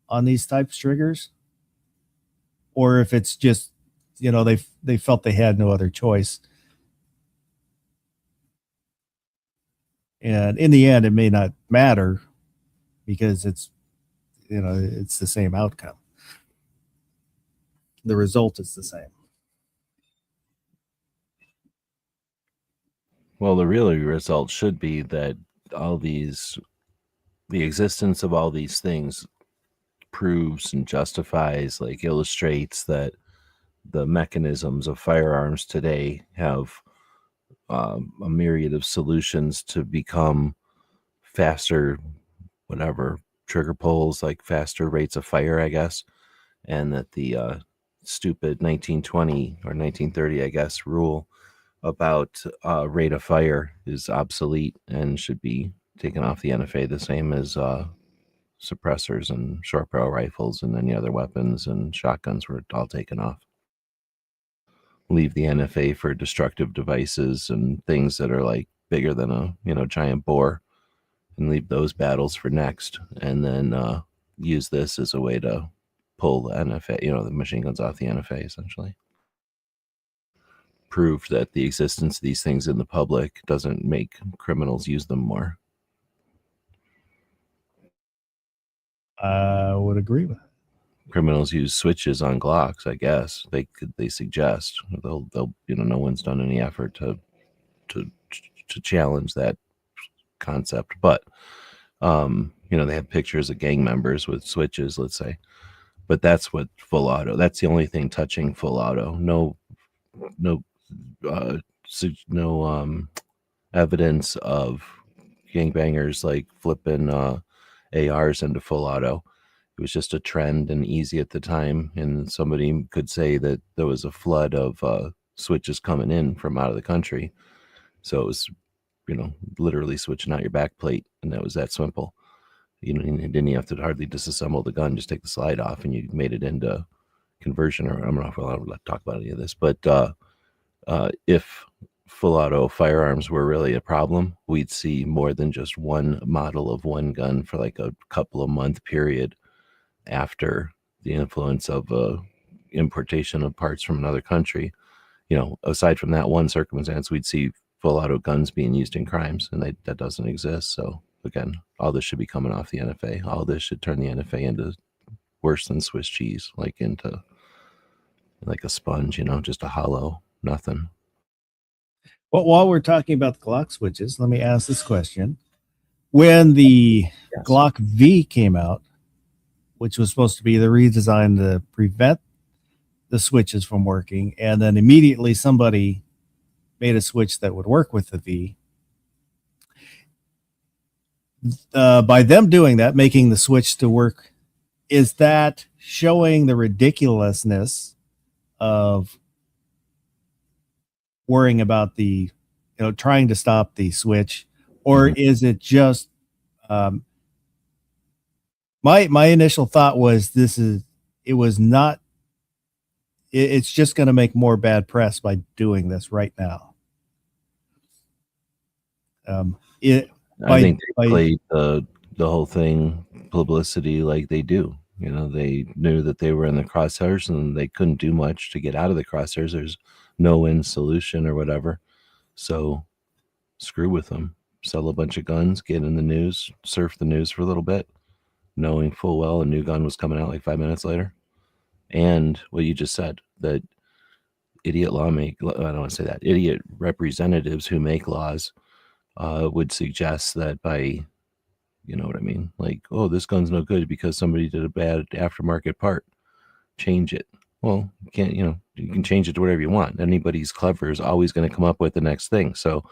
on these types of triggers, or if it's just they felt they had no other choice, and in the end it may not matter because it's the same outcome. The result is the same. Well, the real result should be that the existence of all these things proves and justifies, like illustrates that the mechanisms of firearms today have a myriad of solutions to become faster, whatever, trigger pulls, like faster rates of fire, I guess, and that the stupid 1920 or 1930, I guess, rule about rate of fire is obsolete and should be taken off the NFA, the same as suppressors and short barrel rifles and any other weapons and shotguns were all taken off. Leave the NFA for destructive devices and things that are like bigger than a giant bore, and leave those battles for next, and then use this as a way to pull the NFA, the machine guns off the NFA, essentially. Prove that the existence of these things in the public doesn't make criminals use them more. I would agree with that. Criminals use switches on Glocks, I guess. They suggest they'll no one's done any effort to challenge that concept, but they have pictures of gang members with switches, let's say, but that's what full auto, that's the only thing touching full auto. No evidence of gangbangers like flipping ARs into full auto. It was just a trend and easy at the time, and somebody could say that there was a flood of switches coming in from out of the country, so it was literally switching out your back plate, and that was that simple. You didn't have to hardly disassemble the gun, just take the slide off and you made it into conversion. Or I'm not allowed to talk about any of this, but if full auto firearms were really a problem, we'd see more than just one model of one gun for like a couple of month period after the influence of importation of parts from another country. Aside from that one circumstance, we'd see full auto guns being used in crimes, and that doesn't exist. So again, all this should be coming off the NFA. All this should turn the NFA into worse than Swiss cheese, into like a sponge, just a hollow nothing. Well, while we're talking about the Glock switches, let me ask this question. When the Glock V came out, which was supposed to be the redesign to prevent the switches from working, and then immediately somebody made a switch that would work with the V. By them doing that, making the switch to work, is that showing the ridiculousness of worrying about the, trying to stop the switch, or is it just, my initial thought was it's just going to make more bad press by doing this right now. I think they played the whole thing publicity like they do. They knew that they were in the crosshairs and they couldn't do much to get out of the crosshairs. There's no win solution or whatever. So screw with them. Sell a bunch of guns, get in the news, surf the news for a little bit, knowing full well a new gun was coming out like 5 minutes later. And what you just said, that idiot idiot representatives who make laws would suggest that by, like, oh, this gun's no good because somebody did a bad aftermarket part, change it. Well, you can't, you can change it to whatever you want. Anybody's clever is always going to come up with the next thing. So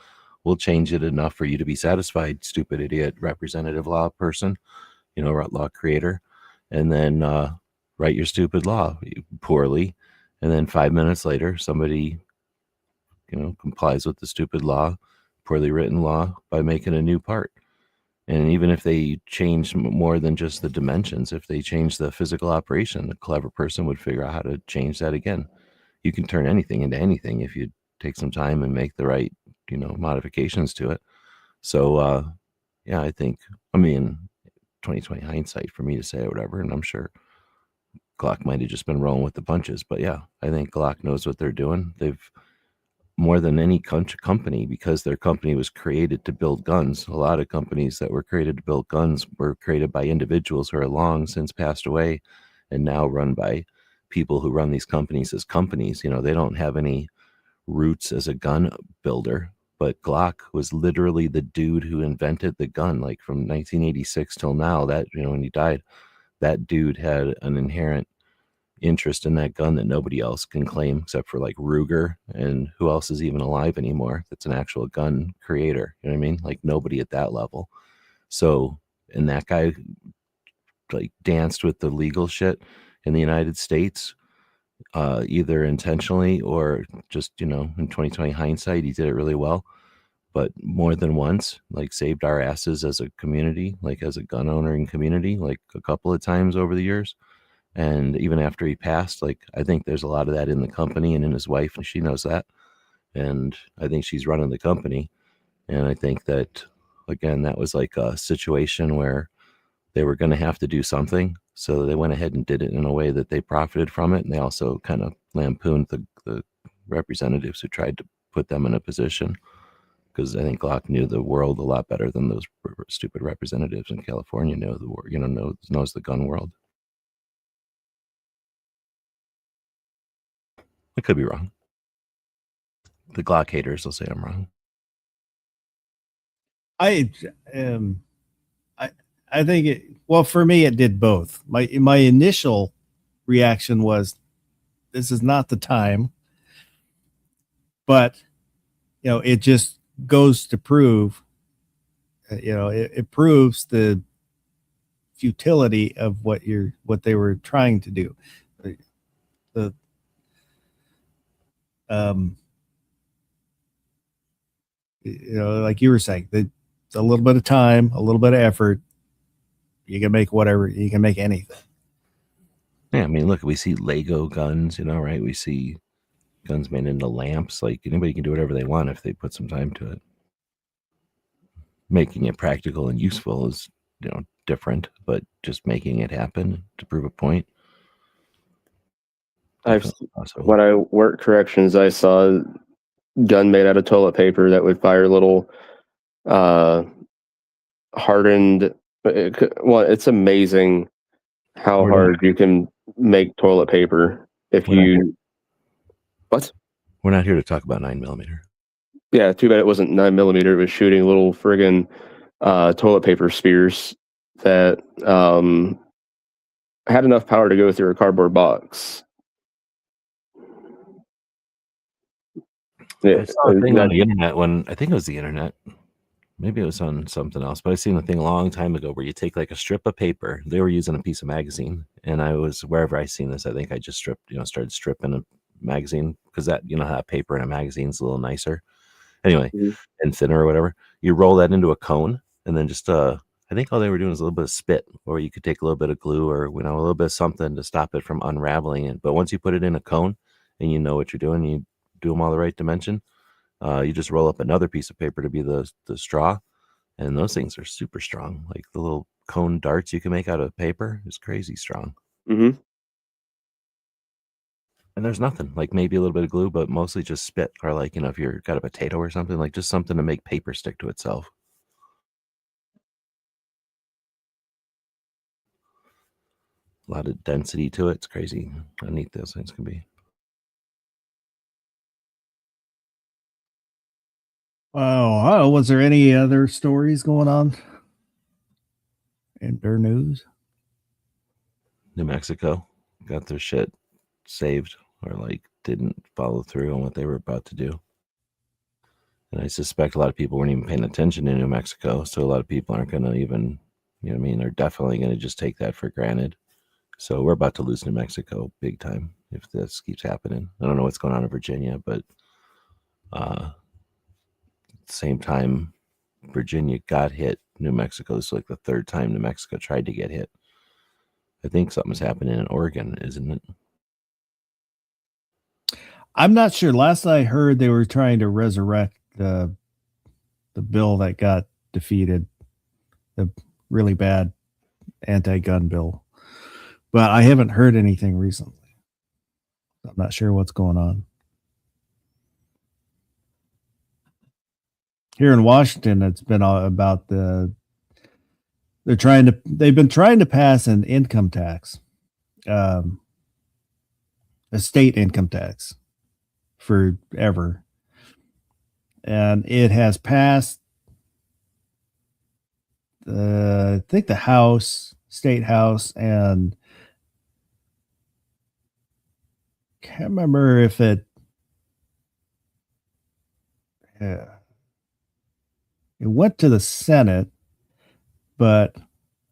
we'll change it enough for you to be satisfied, stupid idiot representative law person, law creator, and then write your stupid law poorly. And then 5 minutes later, somebody, complies with the stupid law, poorly written law by making a new part. And even if they change more than just the dimensions, if they change the physical operation, a clever person would figure out how to change that again. You can turn anything into anything if you take some time and make the right, modifications to it. So, I think, 2020 hindsight for me to say or whatever, and I'm sure Glock might have just been rolling with the punches, but yeah, I think Glock knows what they're doing. They've, more than any company, because their company was created to build guns. A lot of companies that were created to build guns were created by individuals who are long since passed away and now run by people who run these companies as companies. They don't have any roots as a gun builder. But Glock was literally the dude who invented the gun, like from 1986 till now. That, when he died, that dude had an inherent interest in that gun that nobody else can claim except for like Ruger, and who else is even alive anymore that's an actual gun creator. You know what I mean? Like nobody at that level. So, and that guy like danced with the legal shit in the United States, either intentionally or just, in 2020 hindsight, he did it really well. But more than once, like saved our asses as a community, like as a gun owning community, like a couple of times over the years. And even after he passed, like I think there's a lot of that in the company and in his wife, and she knows that. And I think she's running the company. And I think that, again, that was like a situation where they were going to have to do something. So they went ahead and did it in a way that they profited from it. And they also kind of lampooned the representatives who tried to put them in a position. Because I think Glock knew the world a lot better than those stupid representatives in California know the world, knows the gun world. I could be wrong. The Glock haters will say I'm wrong. I think it, well, for me, it did both. My initial reaction was, this is not the time, but it just goes to prove, it proves the futility of what they were trying to do. Like you were saying, a little bit of time, a little bit of effort, you can make whatever, you can make anything. Yeah, I mean, look, we see Lego guns, right? We see guns made into lamps. Like anybody can do whatever they want if they put some time to it. Making it practical and useful is, different, but just making it happen to prove a point. When I worked corrections, I saw a gun made out of toilet paper that would fire little hardened. It's amazing how hard you can make toilet paper if you. What? We're not here to talk about 9mm. Yeah, too bad it wasn't 9mm. It was shooting little friggin' toilet paper spears that had enough power to go through a cardboard box. Yeah, I saw a thing on the internet when, I think it was the internet. Maybe it was on something else, but I seen a thing a long time ago where you take like a strip of paper. They were using a piece of magazine, and I was, wherever I seen this, I think I just started stripping a magazine, because that, how paper in a magazine is a little nicer. Anyway, and thinner or whatever. You roll that into a cone, and then just I think all they were doing was a little bit of spit, or you could take a little bit of glue, or a little bit of something to stop it from unraveling it. But once you put it in a cone and you know what you're doing, you do them all the right dimension. You just roll up another piece of paper to be the straw, and those things are super strong. Like the little cone darts you can make out of paper is crazy strong. Mm-hmm. And there's nothing, like maybe a little bit of glue, but mostly just spit, or like, if you've got a potato or something, like just something to make paper stick to itself. A lot of density to it. It's crazy how neat those things can be. Oh, was there any other stories going on in their news? New Mexico got their shit saved, or like didn't follow through on what they were about to do. And I suspect a lot of people weren't even paying attention to New Mexico. So a lot of people aren't going to even, they're definitely going to just take that for granted. So we're about to lose New Mexico big time if this keeps happening. I don't know what's going on in Virginia, but at the same time, Virginia got hit. New Mexico is like the third time New Mexico tried to get hit. I think something's happening in Oregon, isn't it? I'm not sure. Last I heard, they were trying to resurrect the bill that got defeated, the really bad anti-gun bill. But I haven't heard anything recently. I'm not sure what's going on. Here in Washington, it's been about they've been trying to pass an income tax, a state income tax forever. and it has passed. I think the House, State House, and can't remember if it. It went to the Senate, but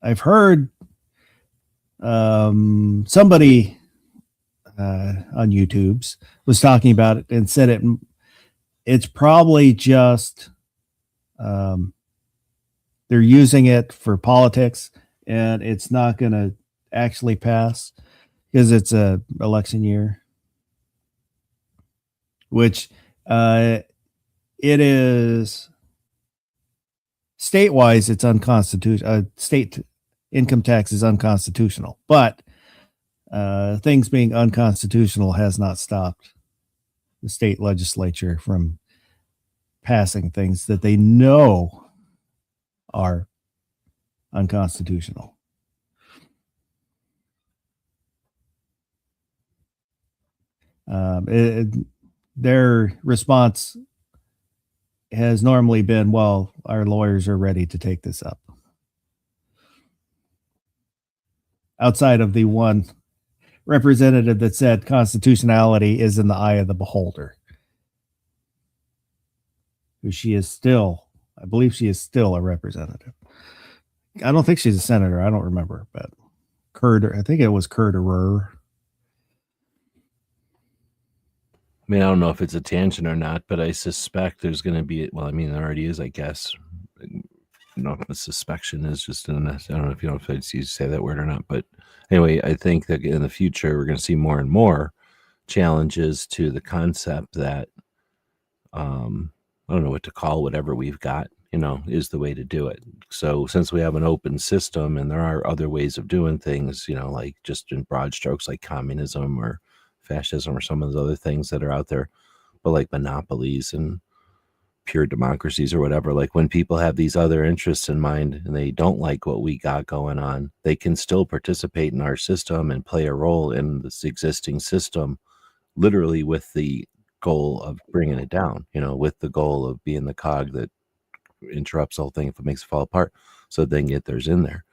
I've heard somebody on YouTube's was talking about it and said it's probably just they're using it for politics, and it's not going to actually pass because it's a election year, which it is state-wise, it's unconstitutional. State income tax is unconstitutional, but things being unconstitutional has not stopped the state legislature from passing things that they know are unconstitutional. Their response has normally been, well, our lawyers are ready to take this up. Outside of the one representative that said constitutionality is in the eye of the beholder. She is still, I believe she is still a representative. I don't think she's a senator. I don't remember, but I think it was Kurderer. I mean, I don't know if it's a tangent or not, but I suspect there's going to be, well, I mean, there already is, I guess. No, the suspicion is just I don't know if it's easy to say that word or not, but anyway, I think that in the future we're going to see more and more challenges to the concept that I don't know what to call whatever we've got, is the way to do it. So since we have an open system and there are other ways of doing things, like just in broad strokes, like communism or fascism or some of those other things that are out there, but like monopolies and pure democracies or whatever, like when people have these other interests in mind and they don't like what we got going on, they can still participate in our system and play a role in this existing system, literally with the goal of bringing it down, with the goal of being the cog that interrupts the whole thing if it makes it fall apart, so they can get theirs in there.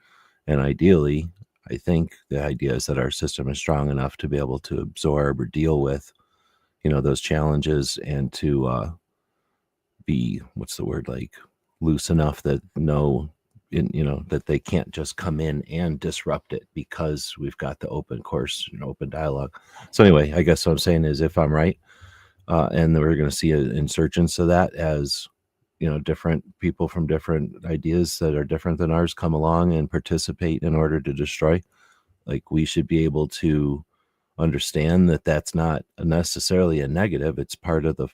And ideally, I think the idea is that our system is strong enough to be able to absorb or deal with, those challenges and to be, like loose enough that that they can't just come in and disrupt it because we've got the open course, open dialogue. So anyway, I guess what I'm saying is if I'm right, and we're going to see an insurgence of that as, different people from different ideas that are different than ours come along and participate in order to destroy, like we should be able to understand that that's not necessarily a negative. It's part of the,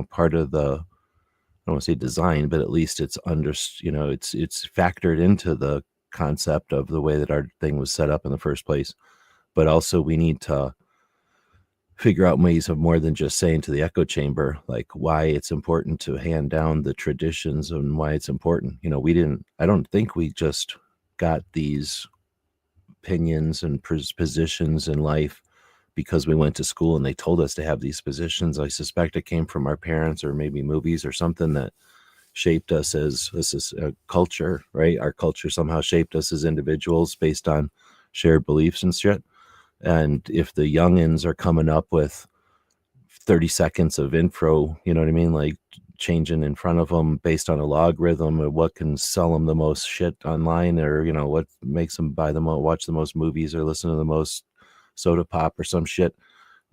part of the, I don't want to say design, but at least it's it's factored into the concept of the way that our thing was set up in the first place. But also we need to figure out ways of more than just saying to the echo chamber, like why it's important to hand down the traditions and why it's important. I don't think we just got these opinions and positions in life because we went to school and they told us to have these positions. I suspect it came from our parents or maybe movies or something that shaped us as this is a culture, right? Our culture somehow shaped us as individuals based on shared beliefs and shit. And if the youngins are coming up with 30 seconds of intro, you know what I mean? Like changing in front of them based on a logarithm or what can sell them the most shit online, or, what makes them buy the most, watch the most movies or listen to the most soda pop or some shit.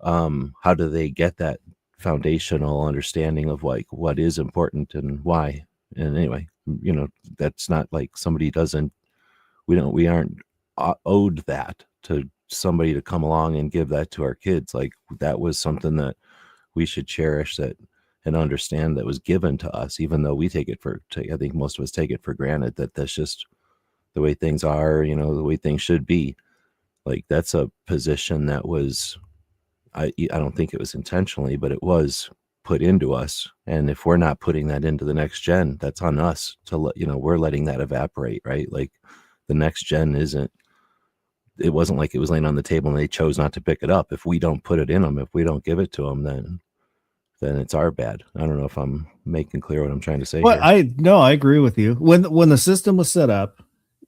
How do they get that foundational understanding of like what is important and why? And anyway, that's not like somebody we aren't owed that to somebody to come along and give that to our kids. Like that was something that we should cherish that and understand that was given to us, even though we take it I think most of us take it for granted that that's just the way things are, the way things should be. Like that's a position that was, I don't think it was intentionally, but it was put into us. And if we're not putting that into the next gen, that's on us to let, we're letting that evaporate, right? Like the next gen it wasn't like it was laying on the table and they chose not to pick it up. If we don't put it in them, if we don't give it to them, then then it's our bad. I don't know if I'm making clear what I'm trying to say Well, here. I agree with you. When the system was set up,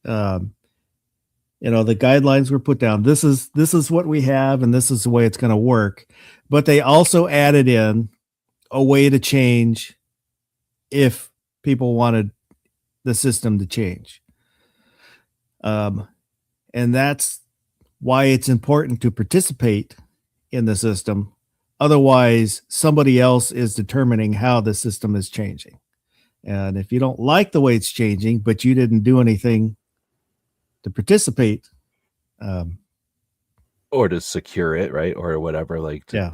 the guidelines were put down. This is what we have, and this is the way it's going to work. But they also added in a way to change if people wanted the system to change. And that's why it's important to participate in the system. Otherwise, somebody else is determining how the system is changing. And if you don't like the way it's changing, but you didn't do anything to participate, Or to secure it, right? Or whatever, like to Yeah.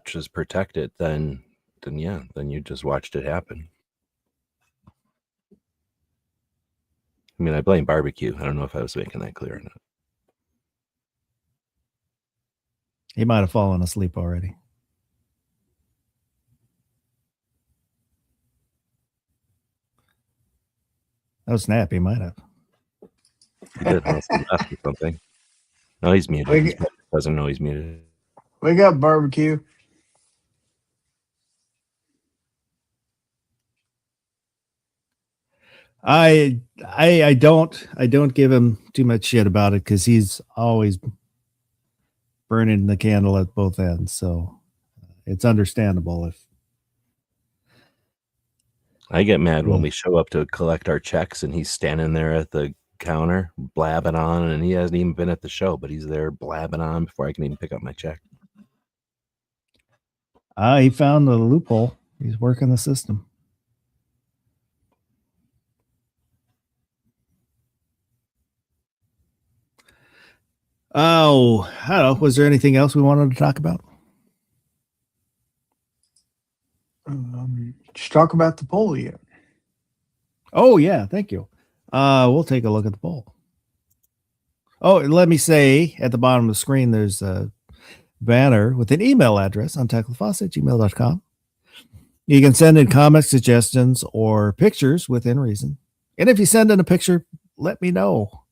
just protect it, then you just watched it happen. I mean, I blame barbecue. I don't know if I was making that clear or not. he might have fallen asleep already. Oh, snap. He might have. He did unless he left or something. No, he's muted. Wait. He doesn't know he's muted. Wake up, barbecue. I don't give him too much shit about it because he's always burning the candle at both ends. So it's understandable if I get mad when Yeah. we show up to collect our checks and he's standing there at the counter blabbing on, and he hasn't even been at the show, but he's there blabbing on before I can even pick up my check. he found the loophole. He's working the system. Oh, I don't know. Was there anything else we wanted to talk about? Just talk about the poll yet. Oh, yeah. Thank you. We'll take a look at the poll. Oh, and let me say at the bottom of the screen, there's a banner with an email address on tacklefoss@gmail.com. You can send in comments, suggestions, or pictures within reason. And if you send in a picture, let me know.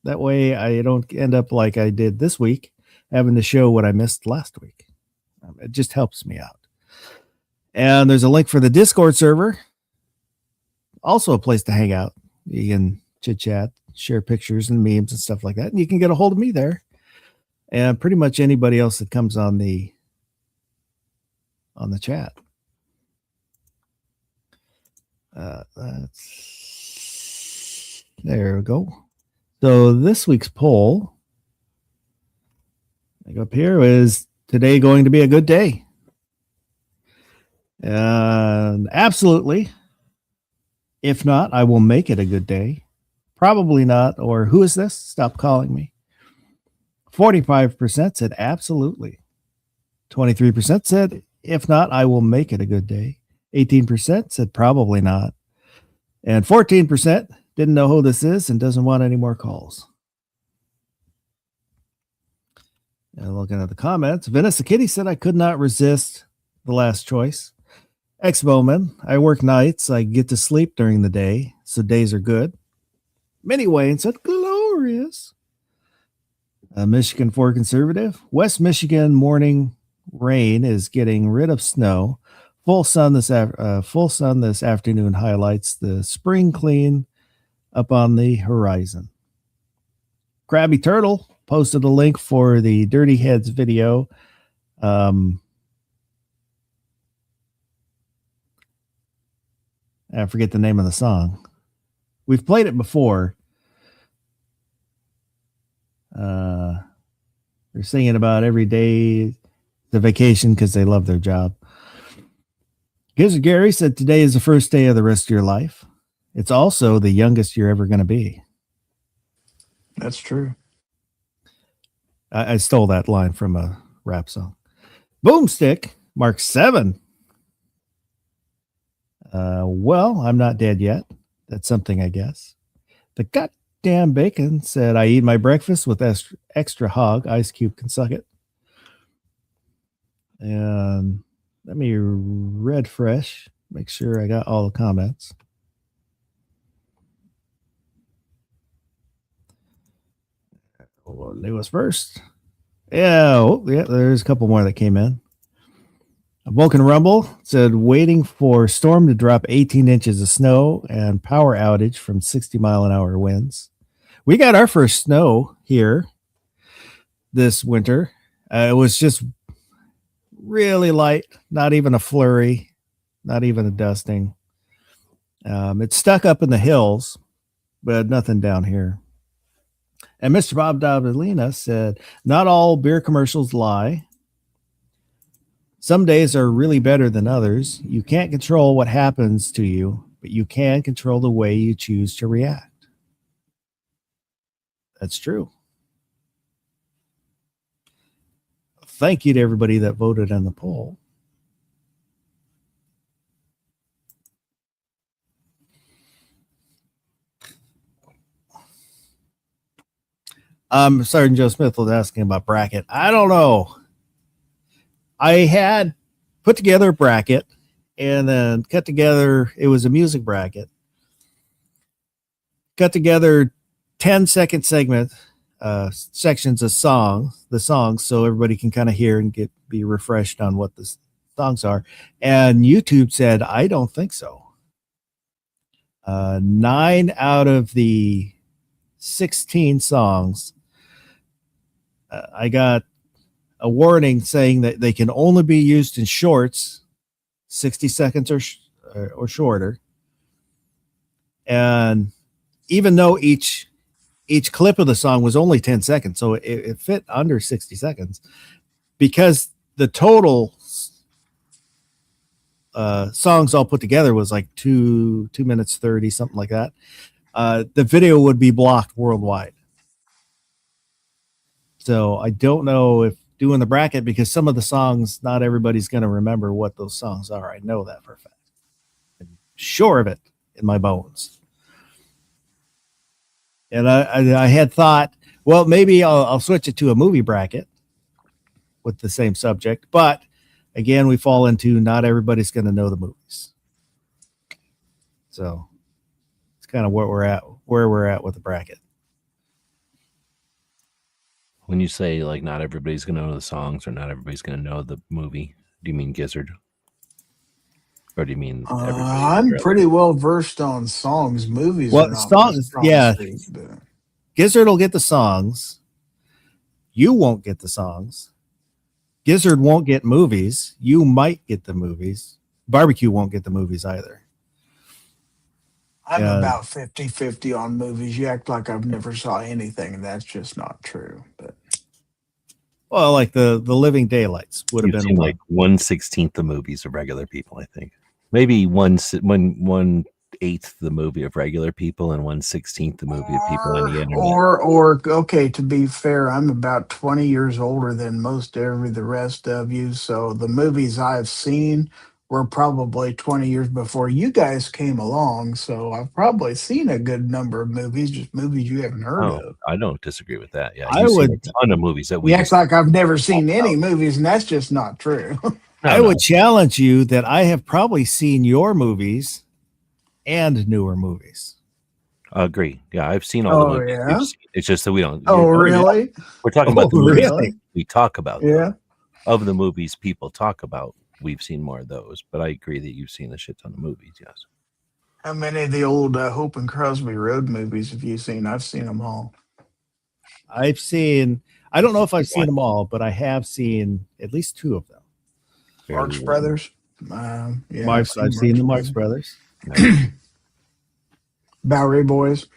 That way I don't end up like I did this week, having to show what I missed last week. It just helps me out. And there's a link for the Discord server. Also a place to hang out. You can chit chat, share pictures and memes and stuff like that. And you can get a hold of me there. And pretty much anybody else that comes on the chat. There we go. So this week's poll, up here, is today going to be a good day? And absolutely. If not, I will make it a good day. Probably not. Or who is this? Stop calling me. 45% said absolutely. 23% said, if not, I will make it a good day. 18% said probably not. And 14% didn't know who this is and doesn't want any more calls. And looking at the comments, Vanessa Kitty said, I could not resist the last choice. Ex-Bowman, I work nights. I get to sleep during the day, so days are good. Minnie Wayne said, glorious. Michigan for Conservative. West Michigan morning rain is getting rid of snow. Full sun this afternoon highlights the spring clean up on the horizon. Krabby Turtle posted a link for the Dirty Heads video. I forget the name of the song. We've played it before. They're singing about every day the vacation because they love their job. Gizzard Gary said today is the first day of the rest of your life. It's also the youngest you're ever going to be. That's true. I stole that line from a rap song. Boomstick, Mark 7. Well, I'm not dead yet. That's something, I guess. The goddamn bacon said, I eat my breakfast with extra hog. Ice Cube can suck it. And let me read fresh. Make sure I got all the comments. Lewis first. Yeah, there's a couple more that came in. Vulcan Rumble said waiting for storm to drop 18 inches of snow and power outage from 60-mile-an-hour winds. We got our first snow here this winter. It was just really light, not even a flurry, not even a dusting. It's stuck up in the hills, but nothing down here. And Mr. Bob Davalina said, not all beer commercials lie. Some days are really better than others. You can't control what happens to you, but you can control the way you choose to react. That's true. Thank you to everybody that voted on the poll. Sergeant Joe Smith was asking about bracket. I don't know. I had put together a bracket and then cut together, it was a music bracket. Cut together 10-second segment sections of the songs, so everybody can kind of hear and be refreshed on what the songs are. And YouTube said, I don't think so. 9 out of the 16 songs, I got a warning saying that they can only be used in shorts, 60 seconds or shorter. And even though each clip of the song was only 10 seconds, so it fit under 60 seconds, because the total songs all put together was like 2 minutes 30, something like that. The video would be blocked worldwide. So I don't know if doing the bracket, because some of the songs, not everybody's going to remember what those songs are. I know that for a fact. I'm sure of it in my bones. And I had thought, well, maybe I'll switch it to a movie bracket with the same subject. But again, we fall into not everybody's going to know the movies. So it's kind of where we're at with the bracket. When you say like not everybody's going to know the songs or not everybody's going to know the movie, do you mean Gizzard? Or do you mean everybody? I'm pretty well versed on songs. Movies Well, are not songs, my strong yeah. suit, but Gizzard will get the songs. You won't get the songs. Gizzard won't get movies. You might get the movies. Barbecue won't get the movies either. I'm Yeah. about 50-50 on movies. You act like I've never saw anything, and that's just not true. But Well, like the Living Daylights would have You've been seen one. like 1/16 of movies of regular people, I think. Maybe 1/8 the movie of regular people and 1/16 the movie of people on the internet. or okay, to be fair, I'm about 20 years older than the rest of you. So the movies I've seen were probably 20 years before you guys came along. So I've probably seen a good number of movies, just movies you haven't heard Oh, of. I don't disagree with that. Yeah, I you've seen would- a ton of movies that we You just act like I've never seen any movies, and that's just not true. I would challenge you that I have probably seen your movies and newer movies. agree. Yeah, I've seen all the Oh, movies. yeah? We've seen. It's just that we don't. Oh, you know, really? We're talking Oh, about the movies really? we talk about. though. Yeah. Of the movies people talk about, we've seen more of those. But I agree that you've seen a shit ton of movies. Yes. How many of the old Hope and Crosby Road movies have you seen? I've seen them all. I don't know if I've seen them all, but I have seen at least 2 of them. Marx Brothers. Yeah, I've seen the Marx Brothers. Bowery Boys.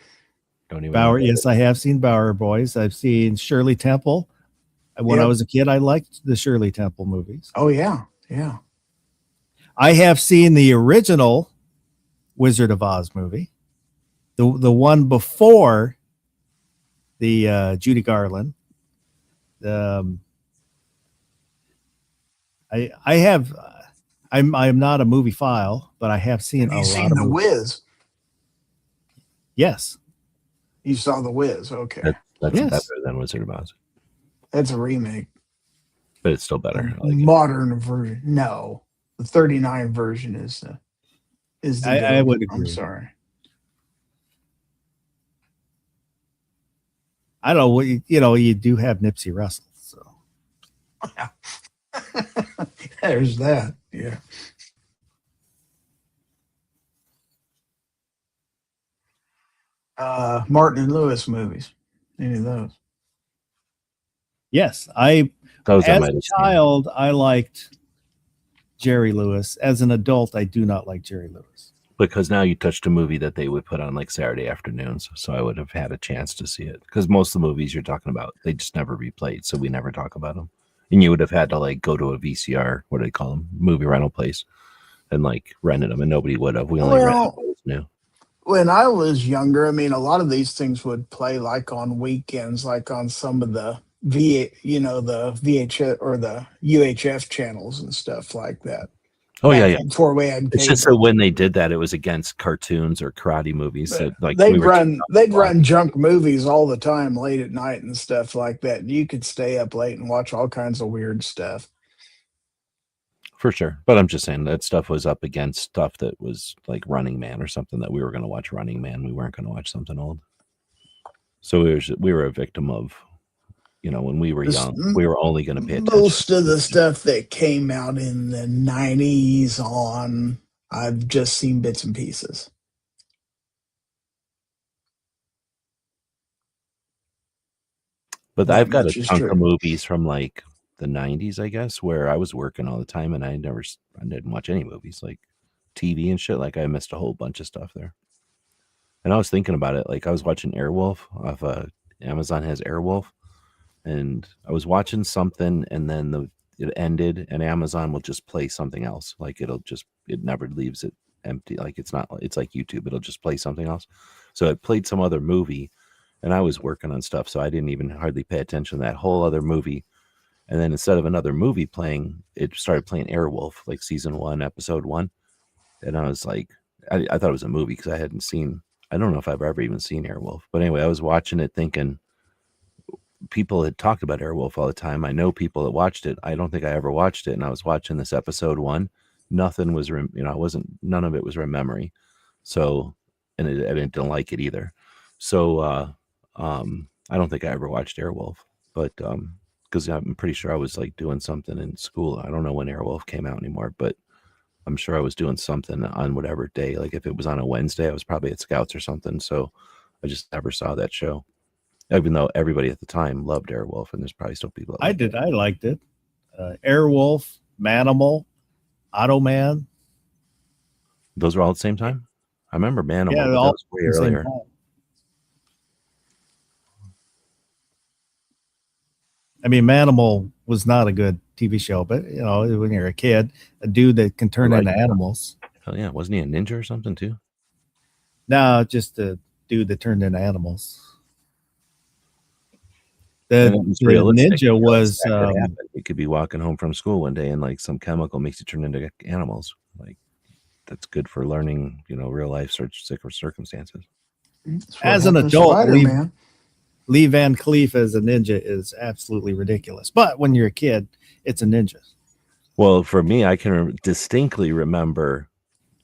Don't even. Bower, yes, I have seen Bower Boys. I've seen Shirley Temple. When I Yep. was a kid, I liked the Shirley Temple movies. Oh yeah, yeah. I have seen the original Wizard of Oz movie, the one before the Judy Garland. I have. I'm not a movie file, but I have seen Have a you lot seen of The movies. Wiz? Yes. You saw The Wiz. Okay. That's Yes. better than Wizard of Oz, That's a remake. but it's still better. I like it. Modern version. No. The 39 version is the I good. would I'm agree. sorry. I don't know. You do have Nipsey Russell, so There's that. Yeah. Martin and Lewis movies. Any of those? Yes, I Those I as might a have seen. child I liked Jerry Lewis. As an adult, I do not like Jerry Lewis. Because now you touched a movie that they would put on like Saturday afternoons, so I would have had a chance to see it. Because most of the movies you're talking about, they just never replayed, so we never talk about them. And you would have had to like go to a VCR, what do they call them, movie rental place, and like rented them, and nobody would have. We only rented what was new. When I was younger, I mean, a lot of these things would play like on weekends, like on some of the the VHS or the UHF channels and stuff like that. Oh yeah, yeah. Before we had It's just cable. that when they did that, it was against cartoons or karate movies. That like they'd we were run junk movies all the time late at night and stuff like that. You could stay up late and watch all kinds of weird stuff. for sure. But I'm just saying that stuff was up against stuff that was like Running Man or something that we were going to watch Running Man. We weren't going to watch something old. So we were a victim of, when we were young, we were only going to pay attention. Most of the stuff that came out in the 90s on, I've just seen bits and pieces. But That I've got a much is chunk true. of movies from like the 90s, I guess, where I was working all the time and I didn't watch any movies, like TV and shit. Like I missed a whole bunch of stuff there. And I was thinking about it, like I was watching Airwolf off Amazon has Airwolf, and I was watching something and then it ended and Amazon will just play something else. Like it never leaves it empty. Like it's like YouTube, it'll just play something else. So it played some other movie and I was working on stuff, so I didn't even hardly pay attention to that whole other movie. And then instead of another movie playing, it started playing Airwolf, like season 1, episode 1. And I was like, I thought it was a movie because I don't know if I've ever even seen Airwolf. But anyway, I was watching it thinking people had talked about Airwolf all the time. I know people that watched it. I don't think I ever watched it. And I was watching this episode 1. Nothing was, none of it was from memory. So, and I didn't like it either. So, I don't think I ever watched Airwolf, but, because I'm pretty sure I was like doing something in school. I don't know when Airwolf came out anymore, but I'm sure I was doing something on whatever day. Like if it was on a Wednesday, I was probably at Scouts or something. So I just never saw that show, even though everybody at the time loved Airwolf, and there's probably still people. I did. I liked it. Airwolf, Manimal, Automan. Those were all at the same time. I remember Manimal. Yeah, but all that was way at the same earlier. time. I mean, Manimal was not a good TV show, but when you're a kid, a dude that can turn Right. into animals. Hell yeah, wasn't he a ninja or something too? No, just a dude that turned into animals. And The it was realistic. ninja was That could happen. You could be walking home from school one day and like some chemical makes you turn into animals. Like that's good for learning, real life circumstances. That's what As an happened to adult, Spider-Man. Lee Van Cleef as a ninja is absolutely ridiculous. But when you're a kid, it's a ninja. Well, for me, I can distinctly remember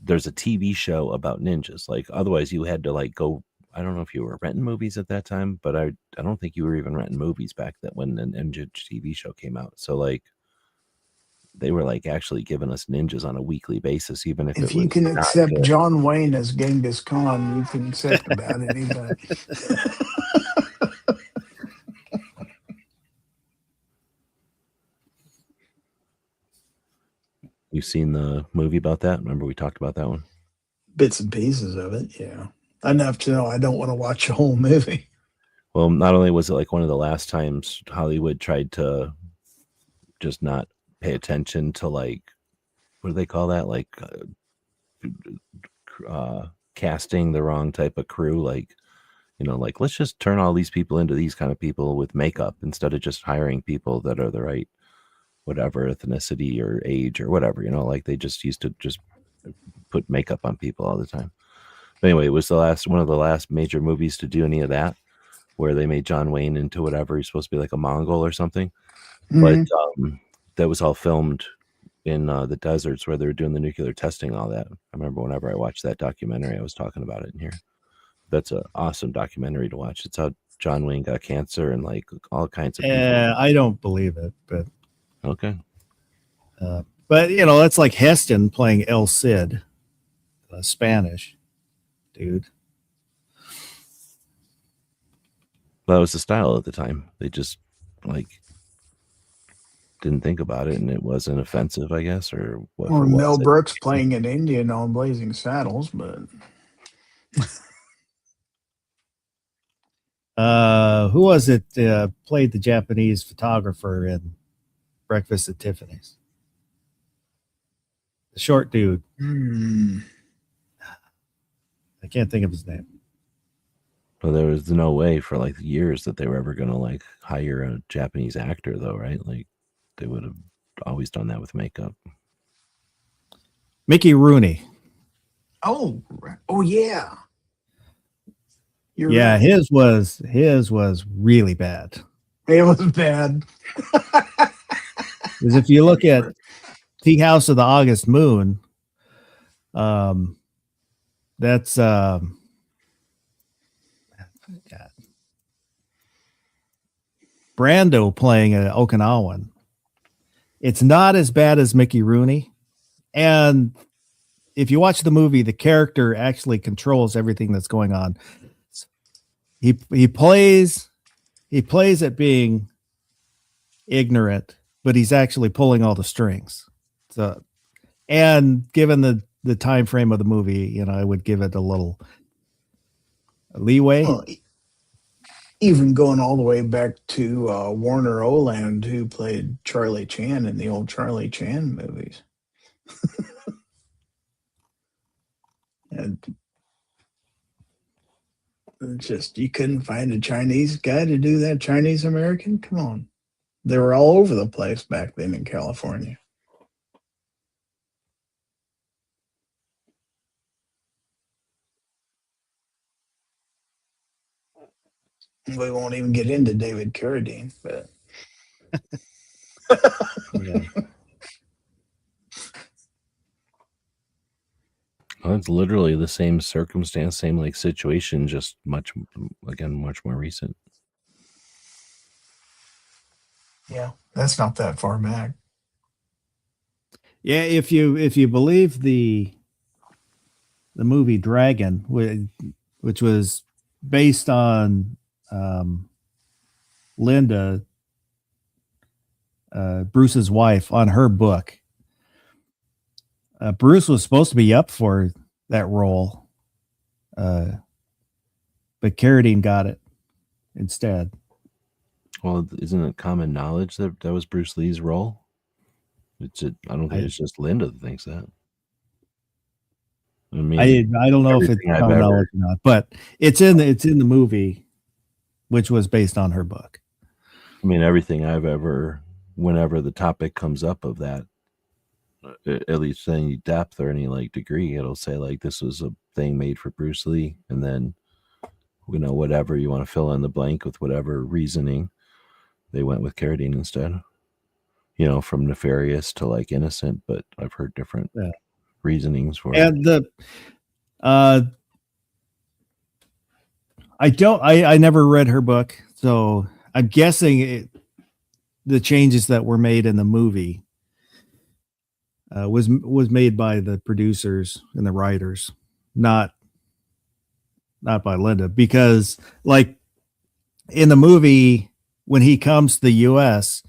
there's a TV show about ninjas. Like otherwise you had to like go, I don't know if you were renting movies at that time, but I don't think you were even renting movies back then when the ninja TV show came out. So like they were like actually giving us ninjas on a weekly basis, even if If it was you can not accept good. John Wayne as Genghis Khan, you can accept about anybody. You've seen the movie about that? Remember we talked about that one? Bits and pieces of it, yeah. Enough to know I don't want to watch the whole movie. Well, not only was it like one of the last times Hollywood tried to just not pay attention to like, what do they call that? Like casting the wrong type of crew. Like, like let's just turn all these people into these kind of people with makeup instead of just hiring people that are the right, whatever ethnicity or age or whatever, like they just used to just put makeup on people all the time. But anyway, it was one of the last major movies to do any of that, where they made John Wayne into whatever. He's supposed to be like a Mongol or something. Mhm. But that was all filmed in the deserts where they were doing the nuclear testing and all that. I remember whenever I watched that documentary, I was talking about it in here. That's an awesome documentary to watch. It's how John Wayne got cancer and like all kinds of people. I don't believe it, but Okay. But you know, that's like Heston playing El Cid, Spanish dude. That was the style at the time. They just like didn't think about it, and it wasn't offensive, I guess, or what? Or Was Mel it? Brooks playing an Indian on Blazing Saddles, but Who was it played the Japanese photographer in Breakfast at Tiffany's? The short dude. I can't think of his name. But there was no way for like years that they were ever gonna like hire a Japanese actor, though, right? Like they would have always done that with makeup. Mickey Rooney. oh yeah. You're Yeah, right. his was really bad. It was bad. Because if you look at Tea House of the August Moon, that's God. Brando playing an Okinawan. It's not as bad as Mickey Rooney, and if you watch the movie, the character actually controls everything that's going on. He plays at being ignorant, but he's actually pulling all the strings. So, and given the time frame of the movie, you know, I would give it a little leeway. Well, even going all the way back to Warner Oland, who played Charlie Chan in the old Charlie Chan movies. And it's just, you couldn't find a Chinese guy to do that. Chinese American? Come on. They were all over the place back then in California. We won't even get into David Carradine, but Yeah. Well, it's literally the same circumstance, same like situation, just much more recent. yeah, that's not that far back. Yeah, if you believe the movie Dragon, which was based on Linda, Bruce's wife, on her book. Bruce was supposed to be up for that role, but Carradine got it instead. Well, isn't it common knowledge that that was Bruce Lee's role? I don't think it's just Linda that thinks that. I mean, I don't know if it's everything I've common ever- knowledge or not, but it's in the movie, which was based on her book. I mean, everything I've ever, whenever the topic comes up of that, at least any depth or any like degree, it'll say like this was a thing made for Bruce Lee, and then you know whatever you want to fill in the blank with whatever reasoning, they went with Carradine instead. You know, from nefarious to like innocent, but I've heard different Yeah. reasonings for it. And I never read her book, so I'm guessing the changes that were made in the movie was made by the producers and the writers, not by Linda, because like in the movie when he comes to the U.S.,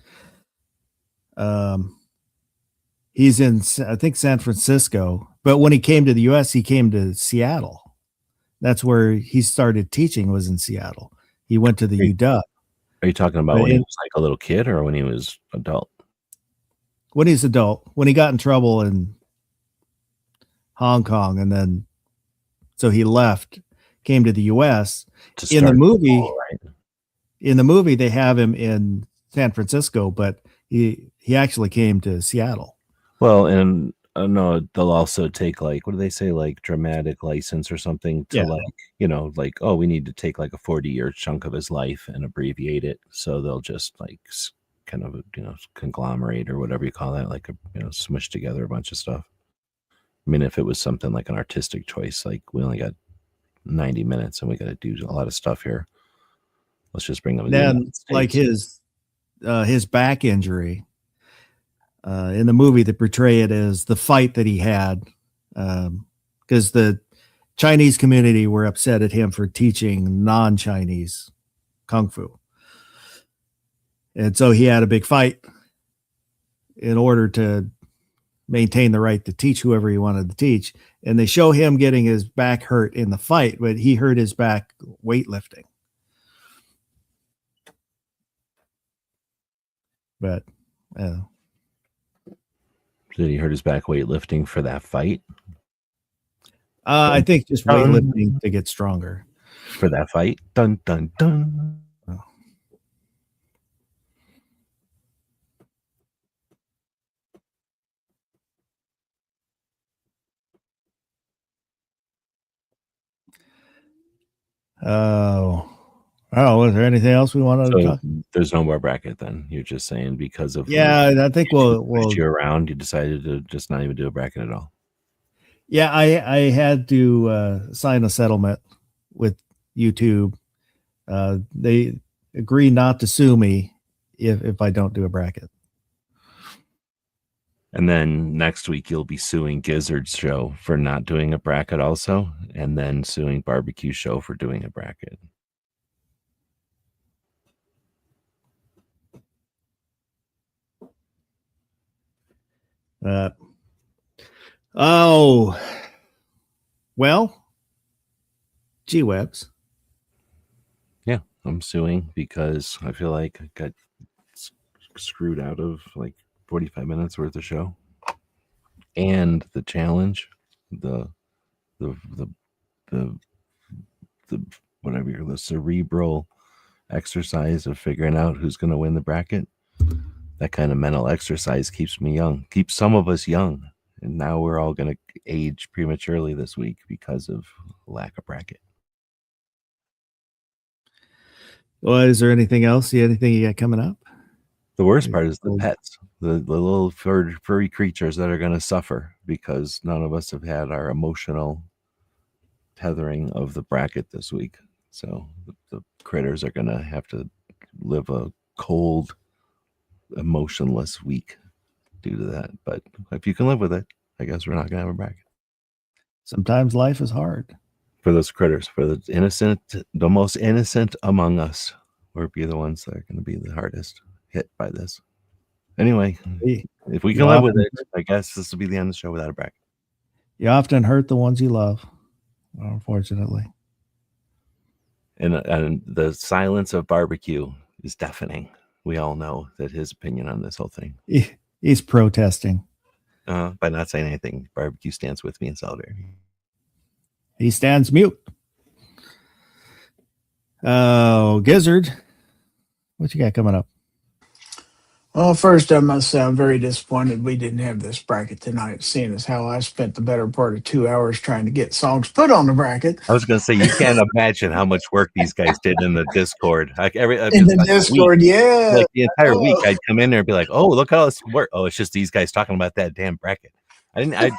he's in I think San Francisco, but when he came to the U.S., he came to Seattle. That's where he started teaching, was in Seattle. He went to the UW. Are you talking about when he was like a little kid or when he was adult? When he's adult, when he got in trouble in Hong Kong, and then so he left, came to the U.S. To In the start movie, school, right? in the movie, they have him in San Francisco, but he actually came to Seattle. Well, and no, they'll also take like, what do they say, like dramatic license or something to Yeah. like, you know, like, oh, we need to take like a 40-year chunk of his life and abbreviate it. So they'll just like kind of, you know, conglomerate or whatever you call that, like, you know, smush together a bunch of stuff. I mean, if it was something like an artistic choice, like we only got 90 minutes and we got to do a lot of stuff here. Let's just bring him. Then, like his back injury, in the movie they portray it as the fight that he had, because the Chinese community were upset at him for teaching non-Chinese kung fu. And so he had a big fight in order to maintain the right to teach whoever he wanted to teach. And they show him getting his back hurt in the fight, but he hurt his back weightlifting. But Did he hurt his back weightlifting for that fight? I think just weightlifting to get stronger. For that fight? Dun, dun, dun. Was there anything else we wanted to So talk? there's no more bracket then. You're just saying because of Yeah, I think we'll you around, you decided to just not even do a bracket at all. Yeah, I had to sign a settlement with YouTube. They agree not to sue me if I don't do a bracket. And then next week you'll be suing Gizzard's show for not doing a bracket also, and then suing Barbecue Show for doing a bracket. Well, gee webs. Yeah, I'm suing because I feel like I got screwed out of like 45 minutes worth of show, and the challenge, the whatever, the cerebral exercise of figuring out who's going to win the bracket. That kind of mental exercise keeps me young, keeps some of us young, and now we're all going to age prematurely this week because of lack of bracket. Well, is there anything else? Anything you got coming up? The worst part is the pets, the little furry creatures that are going to suffer because none of us have had our emotional tethering of the bracket this week. So the critters are going to have to live a cold, emotionless week due to that. But if you can live with it, I guess we're not going to have a bracket. Sometimes life is hard. For those critters, for the innocent, the most innocent among us, will be the ones that are going to be the hardest hit by this. Anyway, if we can live with it, I guess this will be the end of the show without a bracket. You often hurt the ones you love, unfortunately. And the silence of Barbecue is deafening. We all know that his opinion on this whole thing. He's protesting. By not saying anything. Barbecue stands with me in solidarity. He stands mute. Oh, Gizzard, what you got coming up? Well, first, I must say I'm very disappointed we didn't have this bracket tonight, seeing as how I spent the better part of 2 hours trying to get songs put on the bracket. I was going to say, you can't imagine how much work these guys did in the Discord. Like in the Discord, week, yeah. like the entire week, I'd come in there and be like, "Oh, look how this work! Oh, it's just these guys talking about that damn bracket." I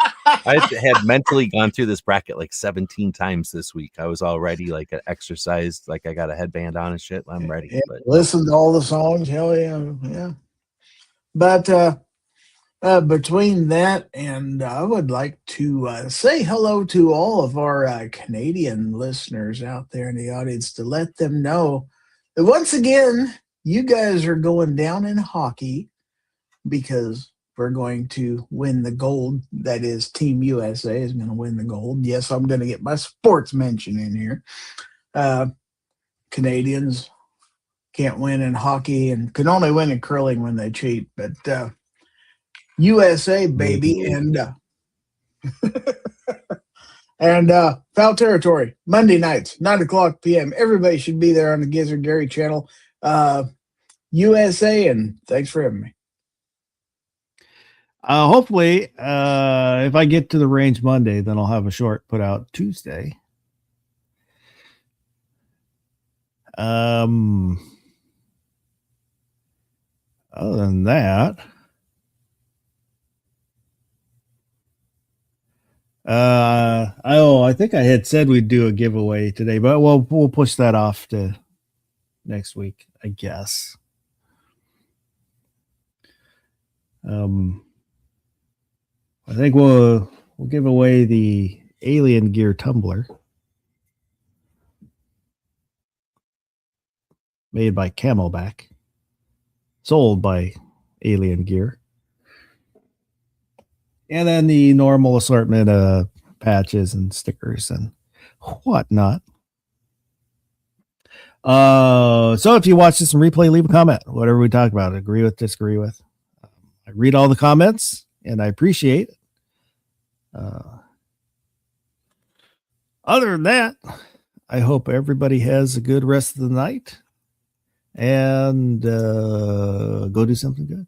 had mentally gone through this bracket like 17 times this week. I was already like an exercise, like I got a headband on and shit. I'm ready. Yeah, but listen to all the songs. Hell yeah, yeah. But between that and I would like to say hello to all of our Canadian listeners out there in the audience to let them know that once again, you guys are going down in hockey because we're going to win the gold. That is, Team USA is going to win the gold. Yes, I'm going to get my sports mention in here. Canadians can't win in hockey and can only win in curling when they cheat. But USA, baby, and Foul Territory, Monday nights, 9:00 p.m. Everybody should be there on the Gizzard Gary channel. USA, and thanks for having me. Hopefully, if I get to the range Monday, then I'll have a short put out Tuesday. Other than that, I think I had said we'd do a giveaway today, but we'll push that off to next week, I guess. I think we'll give away the Alien Gear tumbler made by Camelback, sold by Alien Gear, and then the normal assortment of patches and stickers and whatnot. So if you watch this in replay, leave a comment. Whatever we talk about, agree with, disagree with. I read all the comments and I appreciate it. Other than that, I hope everybody has a good rest of the night and go do something good.